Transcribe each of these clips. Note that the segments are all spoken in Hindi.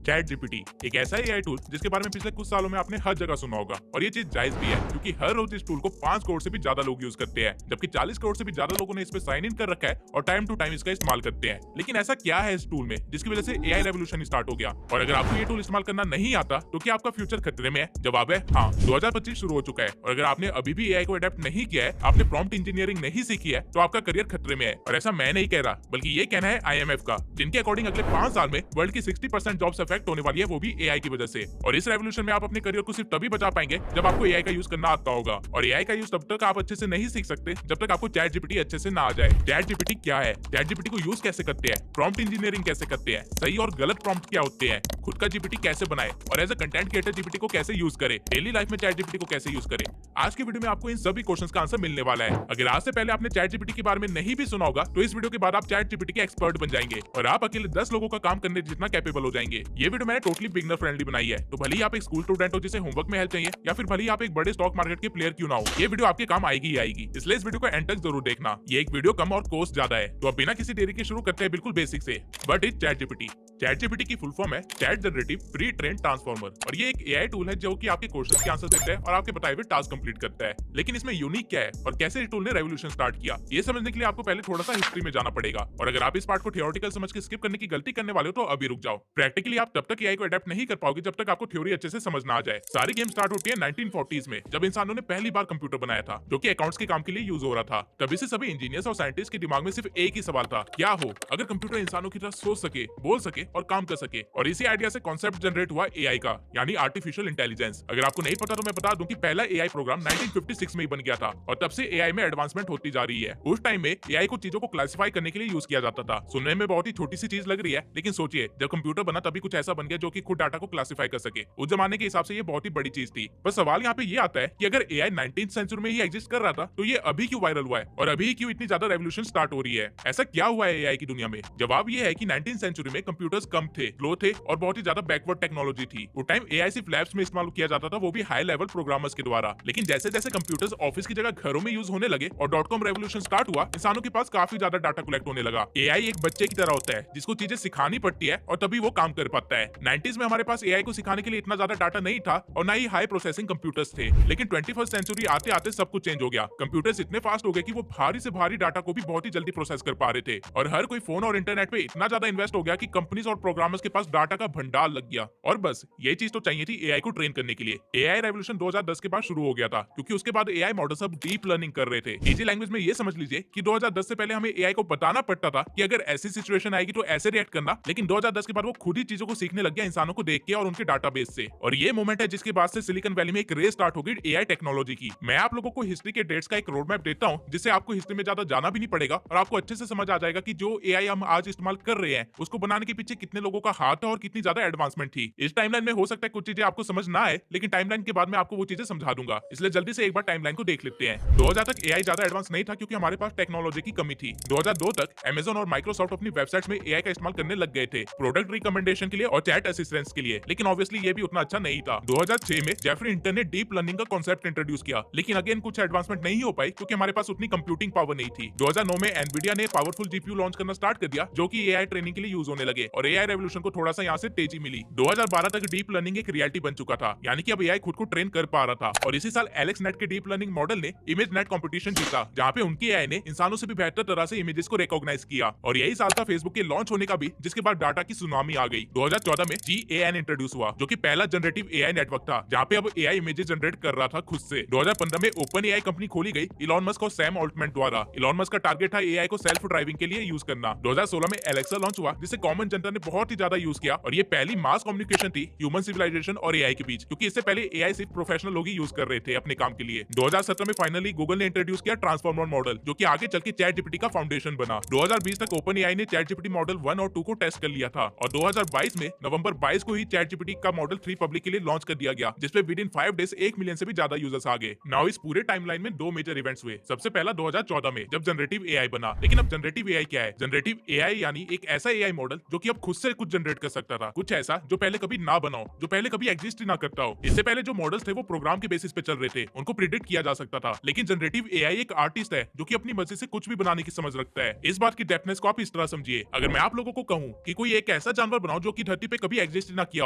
चैट जीपीटी एक ऐसा एआई टूल जिसके बारे में पिछले कुछ सालों में आपने हर जगह सुना होगा और ये चीज जायज भी है क्योंकि हर रोज इस टूल को 5 करोड़ से भी ज्यादा लोग यूज करते हैं, जबकि 40 करोड़ से भी ज्यादा लोगों ने इस पे साइन इन कर रखा है और टाइम टू टाइम इसका इस्तेमाल करते हैं। लेकिन ऐसा क्या है इस टूल में जिसकी वजह से एआई रेवोल्यूशन स्टार्ट हो गया? और अगर आपको ये टूल इस्तेमाल करना नहीं आता तो क्या आपका फ्यूचर खतरे में है? जवाब है हाँ। 2025 शुरू हो चुका है और अगर आपने अभी भी एआई को अडेप्ट नहीं किया है, आपने प्रॉम्प्ट इंजीनियरिंग नहीं सीखी है, तो आपका करियर खतरे में है। और ऐसा मैं नहीं कह रहा, बल्कि ये कहना है आईएमएफ का, जिनके अकॉर्डिंग अगले 5 साल में वर्ल्ड की 60% जॉब्स अफेक्ट होने वाली है, वो भी एआई की वजह से। और इस रेवोल्यूशन में आप अपने करियर को सिर्फ तभी बचा पाएंगे जब आपको एआई का यूज करना आता होगा। और एआई का यूज तब तक आप अच्छे से नहीं सीख सकते जब तक आपको चैट जीपीटी अच्छे से ना आ जाए। चैट जीपीटी क्या है, चैट जीपीटी को यूज कैसे करते हैं, प्रॉम्प्ट इंजीनियरिंग कैसे करते हैं, सही और गलत प्रॉम्प्ट क्या होते हैं, खुद का जीपीटी कैसे बनाए और as a content creator GPT को कैसे यूज करे, डेली लाइफ में चैट जीपीटी को कैसे यूज करे। आज की वीडियो में आपको इन सभी क्वेश्चंस का आंसर मिलने वाला है। अगर आज से पहले आपने चैट जीपीटी के बारे में नहीं भी सुना होगा तो इस वीडियो के बाद आप चैट जीपीटी के एक्सपर्ट बन जाएंगे और आप अकेले 10 लोगों का काम करने जितना कैपेबल हो जाएंगे। ये वीडियो मैंने टोटली बिगनर फ्रेंडली बनाई है, तो भले ही आप एक स्कूल स्टूडेंट हो जिसे होमवर्क में हेल्प चाहिए या फिर भले ही आप एक बड़े स्टॉक मार्केट के प्लेयर क्यों ना हो, ये वीडियो आपके काम आएगी ही आएगी। इसलिए इस वीडियो को एंड तक जरूर देखना। ये एक वीडियो कम और कॉस्ट ज्यादा है, तो अब बिना किसी देरी के शुरू करते हैं बिल्कुल बेसिक से। But is chat GPT. Chat GPT की फुल फॉर्म है chat generative pre train transformer और ये एक एआई टूल है जो कि आपके क्वेश्चंस के आंसर देता है और आपके बताए हुए टास्क कंप्लीट करता है। लेकिन इसमें यूनिक क्या है और कैसे इस टूल ने रेवोल्यूशन स्टार्ट किया, ये समझने के लिए आपको पहले थोड़ा सा हिस्ट्री में जाना पड़ेगा। और अगर आप इस पार्ट को थियोरेटिकल समझ के स्किप करने की गलती करने वाले हो तो अभी रुक जाओ। प्रैक्टिकली आप तब तक एआई को अडेप्ट नहीं कर पाओगे जब तक आपको थ्योरी अच्छे से समझ ना आ जाए। सारी गेम स्टार्ट होती है 1940s में, जब इंसानों ने पहली बार कंप्यूटर बनाया था जो कि अकाउंट्स के काम के लिए यूज हो रहा था। तभी से सभी इंजीनियर्स और साइंटिस्ट के दिमाग में सिर्फ एक ही सवाल था, क्या हो अगर कंप्यूटर इंसानों की तरह सोच सके, बोल सके और काम कर सके। और इसी आइडिया से कॉन्सेप्ट जनरेट हुआ एआई का, यानी आर्टिफिशियल इंटेलिजेंस। अगर आपको नहीं पता तो मैं बता दूं कि पहला एआई प्रोग्राम 1956 में ही बन गया था और तब से एआई में एडवांसमेंट होती जा रही है। उस टाइम में एआई को चीजों को क्लासिफाई करने के लिए यूज किया जाता था। सुनने में बहुत ही छोटी सी चीज लग रही है, लेकिन सोचिए जब कंप्यूटर बना तभी कुछ ऐसा बन गया जो कि खुद डाटा को क्लासिफाई कर सके। उस जमाने के हिसाब से ये बहुत ही बड़ी चीज थी। बस सवाल यहाँ पे ये आता है कि अगर एआई 19th सेंचुरी में ही एग्जिस्ट कर रहा था तो ये अभी क्यों वायरल हुआ है और अभी क्यों इतनी ज्यादा रेवोल्यूशन स्टार्ट हो रही है? ऐसा क्या हुआ है एआई की दुनिया में? जवाब ये है कि 19th सेंचुरी में कंप्यूटर्स कम थे, स्लो थे और बहुत ही ज्यादा बैकवर्ड टेक्नोलॉजी थी। वो टाइम एआई सिर्फ लैब्स में इस्तेमाल किया जाता था, वो भी हाई लेवल प्रोग्रामर्स के द्वारा। लेकिन जैसे जैसे कंप्यूटर्स ऑफिस की जगह घरों में यूज होने लगे और .com रेवोल्यूशन स्टार्ट हुआ, इंसानों के पास काफी ज्यादा डाटा कलेक्ट होने लगा। एआई एक बच्चे की तरह होता है जिसको चीजें सिखानी पड़ती है और तभी वो काम कर पाता है। 90s में हमारे पास एआई को सिखाने के लिए इतना ज्यादा डाटा नहीं था और ना ही हाई प्रोसेसिंग कंप्यूटर्स थे। लेकिन 21st सेंचुरी आते आते सब कुछ चेंज हो गया। कंप्यूटर्स इतने फास्ट हो गए कि वो भारी से भारी डाटा को भी बहुत ही जल्दी प्रोसेस कर पा रहे थे और हर कोई फोन और इंटरनेट पे इतना ज्यादा इन्वेस्ट हो गया कि कंपनीज और प्रोग्रामर्स के पास डाटा का भंडार लग गया। और बस ये चीज तो चाहिए थी एआई को ट्रेन करने के लिए। एआई रेवोल्यूशन 2010 के बाद शुरू हो गया था क्योंकि उसके बाद एआई मॉडल सब डीप लर्निंग कर रहे थे। इजी लैंग्वेज में ये समझ लीजिए कि 2010 से पहले हमें एआई को बताना पड़ता था कि अगर ऐसी सिचुएशन आएगी तो ऐसे रिएक्ट करना, लेकिन 2010 के बाद वो खुद ही चीजों को सीखने लग गया इंसानों को देख के और उनके डाटाबेस से। और ये मोमेंट है जिसके बाद से सिलिकॉन वैली में एक रेस स्टार्ट हो गई एआई टेक्नोलॉजी की। मैं आप लोगों को हिस्ट्री के डेट्स का एक रोड मैप देता हूँ जिससे आपको हिस्ट्री में ज्यादा जाना भी नहीं पड़ेगा और आपको अच्छे से समझ आ जाएगा कि जो एआई हम आज इस्तेमाल कर रहे हैं उसको बनाने के पीछे कितने लोगों का हाथ है और कितनी ज्यादा एडवांसमेंट थी। इस टाइमलाइन में हो सकता है कुछ चीजें आपको समझ ना आए, लेकिन टाइमलाइन के बाद मैं आपको वो चीजें समझा दूंगा। इसलिए जल्दी से एक बार टाइमलाइन को देख लेते हैं। 2000 तक एआई ज्यादा एडवांस नहीं था क्योंकि हमारे पास टेक्नोलॉजी की कमी थी। 2002 तक अमेज़न और माइक्रोसॉफ्ट अपनी वेबसाइट्स में एआई का इस्तेमाल करने लग गए थे, प्रोडक्ट रिकमेंडेशन के लिए और चैट असिस्टेंस के लिए। लेकिन ऑब्वियसली ये भी उतना अच्छा नहीं था। 2006 में जेफरी हिंटन ने डीप लर्निंग का कॉन्सेप्ट इंट्रोड्यूस किया, लेकिन अगेन कुछ एडवांसमेंट नहीं हो पाई क्योंकि हमारे पास उतनी कंप्यूटिंग पावर नहीं थी। 2009 में एनवीडिया ने पावरफुल जीपीयू लॉन्च करना स्टार्ट कर दिया जो कि एआई ट्रेनिंग के लिए यूज होने लगे और एआई रेवोल्यूशन को थोड़ा सा यहाँ से तेजी मिली। 2012 तक डीप लर्निंग एक रियलिटी बन चुका था, यानी कि अब एआई खुद को ट्रेन कर पा रहा था। और इसी साल एलेक्स नेट के डीप लर्निंग मॉडल ने इमेज नेट कंपटीशन जीता, जहाँ पे उनकी एआई ने इंसानों से भी बेहतर तरह से इमेजेस को रिकॉग्नाइज किया। और यही साल था फेसबुक के लॉन्च होने का भी, जिसके बाद डाटा की सुनामी आ गई। 2014 में GAN इंट्रोड्यूस हुआ जो कि पहला जनरेटिव एआई नेटवर्क था जहाँ पे अब एआई इमेजेस जनरेट कर रहा था खुद से। 2015 में ओपन एआई कंपनी खोली गई इलॉन मस्क और सैम ऑल्टमैन द्वारा। इलॉन मस्क का टारगेट था एआई को सेल्फ ड्राइविंग के लिए यूज करना। 2016 में एलेक्सा लॉन्च हुआ जिसे कॉमन जनता ने बहुत ही ज्यादा यूज किया और ये पहली मास कम्युनिकेशन थी ह्यूमन सिविलाइजेशन और एआई के बीच, क्योंकि इससे पहले एआई सिर्फ प्रोफेशनल लोग ही यूज कर रहे थे अपने काम के लिए। 2017 में फाइनली गूगल ने इंट्रोड्यूस किया ट्रांसफॉर्मर मॉडल जो कि आगे चल के चैट जीपीटी का फाउंडेशन बना। 2020 तक ओपन एआई ने चैट जीपीटी मॉडल 1 और 2 को टेस्ट कर लिया था और 2022 में नवंबर 22 को ही चैट जीपीटी का मॉडल 3 पब्लिक के लिए लॉन्च कर दिया गया, जिसपे विद इन 5 डेज 1 मिलियन से भी ज्यादा यूजर्स आ गए। नाउ इस पूरे टाइमलाइन में 2 मेजर इवेंट्स हुए। सबसे पहला 2014 में जब जनरेटिव एआई बना। लेकिन अब जनरेटिव एआई क्या है? जनरेटिव एआई यानी एक ऐसा एआई मॉडल जो कि अब खुद से कुछ जनरेट कर सकता था, कुछ ऐसा जो पहले कभी ना बना हो, जो पहले कभी एग्जिस्ट ही ना करता हो। इससे पहले जो मॉडल्स थे वो प्रोग्राम के बेसिस पे चल रहे थे, उनको प्रिडिक्ट किया जा सकता था। लेकिन जनरेटिव एआई एक आर्टिस्ट है जो कि अपनी मर्जी से कुछ भी बनाने की समझ रखता है। इस बात की डेप्थनेस को आप इस तरह समझिए, अगर मैं आप लोगों को कहूं कि कोई एक ऐसा जानवर बनाओ जो कि धरती पे कभी एग्जिस्ट ही ना किया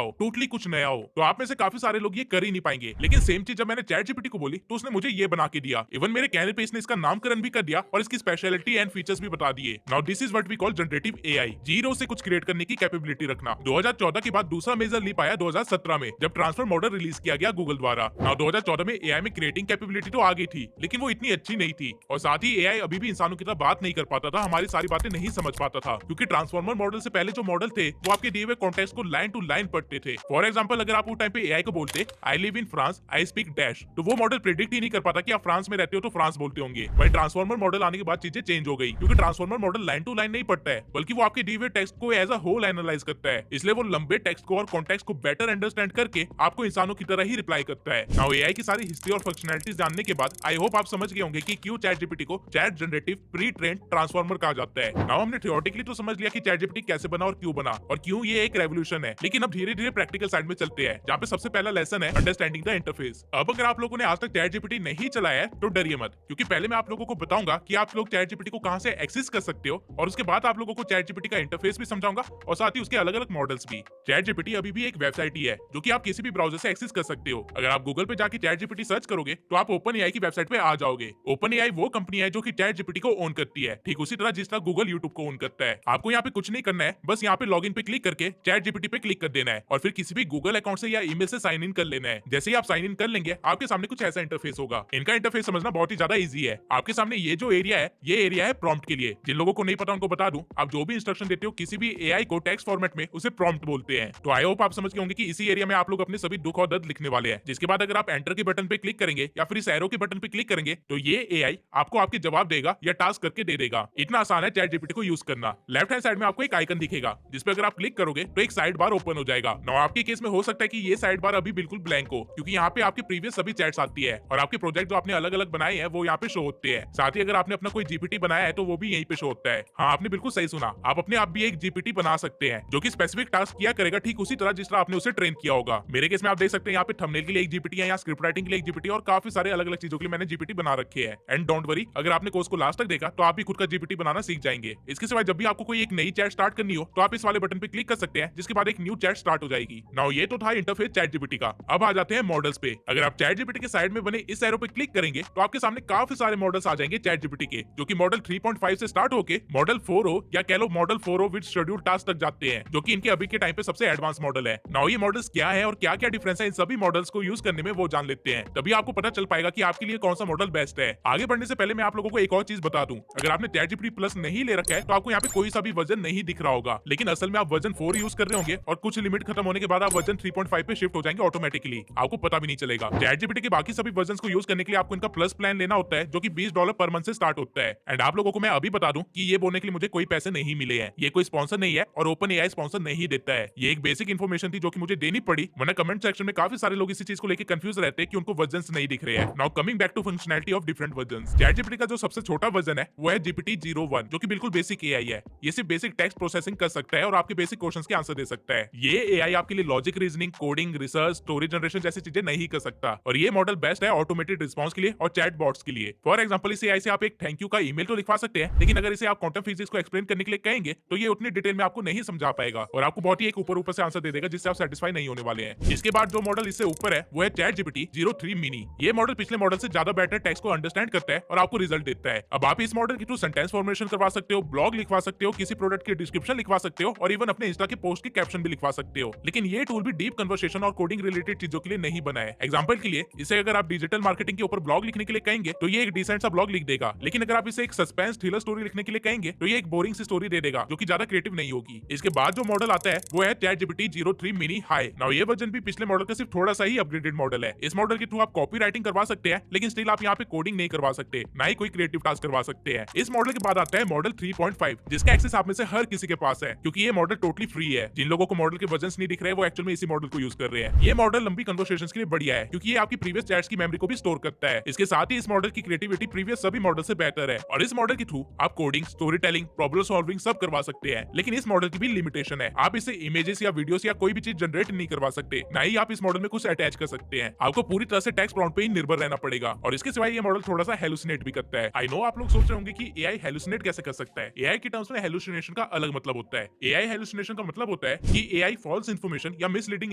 हो, टोटली कुछ नया हो, तो आप में से काफी सारे लोग ये कर ही नहीं पाएंगे। लेकिन सेम चीज जब मैंने चैट जीपीटी को बोली तो उसने मुझे ये बना के दिया। इवन मेरे कहने पे इसने इसका नामकरण भी कर दिया और इसकी स्पेशलिटी एंड फीचर्स भी बता दिए। Now this is what we call generative AI, zero से कुछ क्रिएट करने की कैपेबिलिटी रखना। 2014 के बाद दूसरा मेजर लीप आया 2017 में, जब ट्रांसफर मॉडल रिलीज किया गया गूगल द्वारा। नाउ 2014 में एआई में क्रिएटिंग कैपेबिलिटी तो आ गई थी, लेकिन वो इतनी अच्छी नहीं थी, और साथ ही एआई अभी भी इंसानों की तरह बात नहीं कर पाता था, हमारी सारी बातें नहीं समझ पाता था, क्योंकि ट्रांसफॉर्मर मॉडल से पहले जो मॉडल थे वो आपके दिए हुए कॉन्टेक्स्ट को लाइन टू लाइन पढ़ते थे। फॉर एग्जांपल, अगर आप उस टाइम पे एआई को बोलते I live in France, I speak dash, तो वो मॉडल प्रिडिक्ट ही नहीं कर पाता कि आप फ्रांस में रहते हो तो फ्रांस बोलते होंगे। वही ट्रांसफॉर्मर मॉडल आने के बाद चीजें चेंज हो गई, क्योंकि transformer model line to line नहीं पढ़ता है, बल्कि वो आपके दिए हुए टेक्स्ट को एज अ होल एनालाइज करता है। इसलिए वो लंबे टेक्स्ट को और कॉन्टेक्स्ट को बेटर अंडरस्टैंड करके आपको इंसानों की तरह ही रिप्लाई करता है। नाउ एआई की सारी हिस्ट्री और फंक्शनैलिटीज जानने के बाद आई होप आप समझ गए होंगे कि क्यों चैट जीपीटी को chat generative pre trained transformer कहा जाता है। नाउ हमने थियोरेटिकली तो समझ लिया कि चैट जीपीटी कैसे बना और क्यों ये एक रेवोल्यूशन है, लेकिन अब धीरे धीरे प्रैक्टिकल साइड में चलते हैं, जहाँ पे सबसे पहला लेसन है अंडरस्टैंडिंग द इंटरफेस। अब अगर आप लोगों ने आज तक चैट जीपीटी नहीं चलाया है तो डरिए मत, क्योंकि पहले मैं आप लोगों को बताऊंगा कि आप लोग चैट जीपीटी को कहां से एक्सेस कर सकते हो, और उसके बाद आप लोगों को चैट जीपीटी का इंटरफेस भी समझाऊंगा और साथ ही उसके अलग अलग मॉडल्स भी। चैट जीपीटी अभी भी एक वेबसाइट ही है जो कि आप किसी भी ब्राउजर से एक्सेस कर सकते हो। अगर आप गूगल पे जाके चैट जीपीटी सर्च करोगे तो आप ओपन एआई की वेबसाइट पे आ जाओगे। ओपन एआई वो कंपनी है जो कि चैट जीपीटी को ओन करती है, ठीक उसी तरह जिस तरह गूगल यूट्यूब को ओन करता है। आपको यहाँ पे कुछ नहीं करना है, बस यहाँ पे लॉगिन पे क्लिक करके चैट जीपीटी पे क्लिक कर देना है और फिर किसी भी गूगल अकाउंट से या ईमेल से साइन इन कर लेना है। जैसे ही आप साइन इन कर लेंगे आपके सामने कुछ ऐसा इंटरफेस होगा। इनका इंटरफेस समझना बहुत ही ज्यादा इजी है। आपके सामने ये जो एरिया है, ये एरिया है प्रॉम्प्ट के लिए। जिन लोगों को नहीं पता उनको बता दूं, आप जो भी इंस्ट्रक्शन देते हो किसी भी एआई को टेक्स्ट फॉर्मेट में, उसे प्रॉम्प्ट बोलते हैं। तो आई होप आप समझ गए होंगे कि इसी एरिया में आप लोग अपने सभी दुख और दर्द लिखने वाले हैं, जिसके बाद अगर आप एंटर के बटन पे क्लिक करेंगे या फिर इस एरो के बटन पे क्लिक करेंगे तो ये एआई आपको आपके जवाब देगा या टास्क करके दे देगा। इतना आसान है चैट जीपीटी को यूज करना। लेफ्ट हैंड साइड में आपको एक आइकन दिखेगा, जिस पे अगर आप क्लिक करोगे तो एक साइड बार ओपन हो जाएगा। नाउ आपके केस में हो सकता है कि ये साइड बार अभी बिल्कुल ब्लैंक हो, क्योंकि यहाँ पे आपके प्रीवियस सभी चैट्स आती है और आपके प्रोजेक्ट जो आपने अलग अलग बनाए हैं वो यहाँ पे शो होते हैं। साथ ही अगर आपने अपना कोई जीपीटी बनाया है तो वो भी यहीं पे शो होता है। हाँ, आपने बिल्कुल सही सुना, आप अपने आप भी एक जीपीटी बना सकते हैं जो कि स्पेसिफिक टास्क किया करेगा, ठीक उसी तरह जिस तरह आपने उसे ट्रेन किया होगा। मेरे केस में आप देख सकते हैं यहाँ पे थंबनेल के लिए एक जीपीटी है, यहाँ स्क्रिप्ट राइटिंग के लिए एक जीपीटी और काफी सारे अलग अलग चीजों के लिए मैंने जीपीटी बना रखे हैं। एंड डोंट वरी, अगर आपने कोर्स को लास्ट तक देखा तो आप भी खुद का जीपीटी बनाना सीख जाएंगे। इसके सिवाय जब भी आपको कोई एक नई चैट स्टार्ट करनी हो तो आप इस वाले बटन पे क्लिक कर सकते हैं, जिसके बाद एक न्यू चैट स्टार्ट हो जाएगी। नाउ ये तो था इंटरफेस चैट जीपीटी का। अब आ जाते हैं मॉडल्स पे। अगर आप चैट जीपीटी के साइड में बने इस एरो पे क्लिक करेंगे तो आपके सामने काफी सारे मॉडल्स आ जाएंगे चैट जीपीटी के, जो कि मॉडल 3.5 से स्टार्ट होके मॉडल 4 हो या कह लो मॉडल 4 हो विद शेड्यूल टास्क तक जाते हैं, जो कि इनके अभी के टाइम पे सबसे एडवांस मॉडल है। नाउ ये मॉडल्स क्या है और क्या क्या डिफरेंस है इन सभी मॉडल्स को यूज करने में, वो जान लेते हैं। तभी आपको पता चल पाएगा कि आपके लिए कौन सा मॉडल बेस्ट है। आगे बढ़ने से पहले मैं आप लोगों को एक और चीज बता दूं, अगर आपने चैट जीपीटी प्लस नहीं ले रखा है तो आपको यहाँ पे कोई सा भी वर्जन नहीं दिख रहा होगा, लेकिन असल में आप वर्जन 4 यूज कर रहे होंगे और कुछ लिमिट खत्म होने के बाद आप वर्जन 3.5 पे शिफ्ट हो जाएंगे ऑटोमेटिकली, आपको पता भी नहीं चलेगा। चैट जीपीटी के बाकी सभी वर्जन को यूज करने के लिए आपको इनका प्लस प्लान लेना होता है, जो कि $20 पर मंथ से स्टार्ट होता है। एंड आप लोगों को मैं अभी बता दूं कि ये बोलने के लिए मुझे कोई पैसे नहीं मिले हैं, ये कोई स्पॉन्सर नहीं है और ओपन एआई स्पॉन्सर नहीं देता है। ये एक बेसिक इन्फॉर्मेशन थी जो कि मुझे देनी पड़ी, वरना कमेंट सेक्शन में काफी सारे लोग इसी चीज को लेकर कंफ्यूज रहते हैं कि उनको वर्जन्स नहीं दिख रहे हैं। Now coming back to functionality of different versions, ChatGPT का जो सबसे छोटा वर्जन है वो है जीपीटी 01, जो कि बिल्कुल बेसिक एआई है। ये सिर्फ बेसिक टेक्स्ट प्रोसेसिंग कर सकता है और आपके बेसिक क्वेश्चंस के आंसर दे सकता है। ये एआई आपके लिए logic, reasoning, coding, research, story generation जैसी चीजें नहीं कर सकता, और ये मॉडल बेस्ट है ऑटोमेटेड रिस्पॉन्स के लिए और चैट बॉट्स के लिए। फॉर एग्जांपल, इस एआई से आप एक थैंक यू का ईमेल तो लिखवा सकते हैं, लेकिन अगर इसे आप क्वांटम फिजिक्स को एक्सप्लेन करने के लिए कहेंगे तो ये उतनी डिटेल में आपको नहीं समझा पाएगा और आपको बहुत ही एक ऊपर से आंसर दे देगा, जिससे आप सेटिस्फाई नहीं होने वाले हैं। इसके बाद जो मॉडल इससे ऊपर है वो है चैट जीपीटी 03 मिनी। ये मॉडल पिछले मॉडल से ज्यादा बेटर टेक्स्ट को अंडरस्टैंड करता है और आपको रिजल्ट देता है। अब आप इस मॉडल के थ्रू सेंटेंस फॉर्मेशन करवा सकते हो, ब्लॉग लिखवा सकते हो, किसी प्रोडक्ट की डिस्क्रिप्शन लिखवा सकते हो और इवन अपने इंस्टा के पोस्ट के कैप्शन भी लिखवा सकते हो। लेकिन ये टूल भी डीप कन्वर्सेशन और कोडिंग रिलेटेड चीजों के लिए नहीं बना है। एग्जांपल के लिए, इसे अगर आप डिजिटल मार्केटिंग के ऊपर ब्लॉग लिखने के लिए कहेंगे तो ये एक डिसेंट सा ब्लॉग लिख देगा, लेकिन अगर आप इसे एक सस्पेंस थ्रिलर स्टोरी लिखने के लिए कहेंगे तो ये एक बोरिंग सी स्टोरी दे देगा, जो कि ज्यादा क्रिएटिव नहीं होगी। इसके बाद जो मॉडल आता है वो है chat GPT 03 mini high. Now ये वर्जन भी पिछले मॉडल का सिर्फ थोड़ा सा ही अपग्रेडेड मॉडल है। इस मॉडल के थ्रू आप कॉपी राइटिंग करवा सकते हैं, लेकिन स्टिल आप यहाँ पे कोडिंग नहीं करवा सकते, ना ही कोई क्रिएटिव टास्क करवा सकते हैं। इस मॉडल के बाद आता है मॉडल 3.5, जिसका एक्सेस आप में से हर किसी के पास है, क्योंकि ये मॉडल टोटली फ्री है। जिन लोगों को मॉडल के वर्जन्स नहीं दिख रहे हैं वो एक्चुअल में इसी मॉडल को यूज कर रहे हैं। ये मॉडल लंबी कन्वर्सेशंस के लिए बढ़िया है, क्योंकि ये आपकी प्रीवियस चैट्स की मेमोरी को भी स्टोर करता है। इसके साथ ही इस मॉडल की क्रिएटिविटी प्रीवियस सभी मॉडल से बेहतर है और इस मॉडल के थ्रू आप coding, story telling, problem solving सब करवा सकते हैं। लेकिन इस मॉडल मॉडल की भी लिमिटेशन है। आप इससे इमेजेस या वीडियोस या कोई भी चीज जनरेट नहीं करवा सकते, ना ही आप इस मॉडल में कुछ अटैच कर सकते हैं। आपको पूरी तरह से टेक्स्ट प्रॉम्प्ट पे ही निर्भर रहना पड़ेगा। और इसके सिवाय ये मॉडल थोड़ा सा हेलुसिनेट भी करता है। आई नो आप लोग सोच रहे होंगे कि एआई हेलुसिनेट कैसे कर सकता है। एआई की टर्म्स में हेलुसिनेशन का अलग मतलब होता है। एआई हेलुसिनेशन का मतलब होता है कि एआई फॉल्स इन्फॉर्मेशन या मिसलीडिंग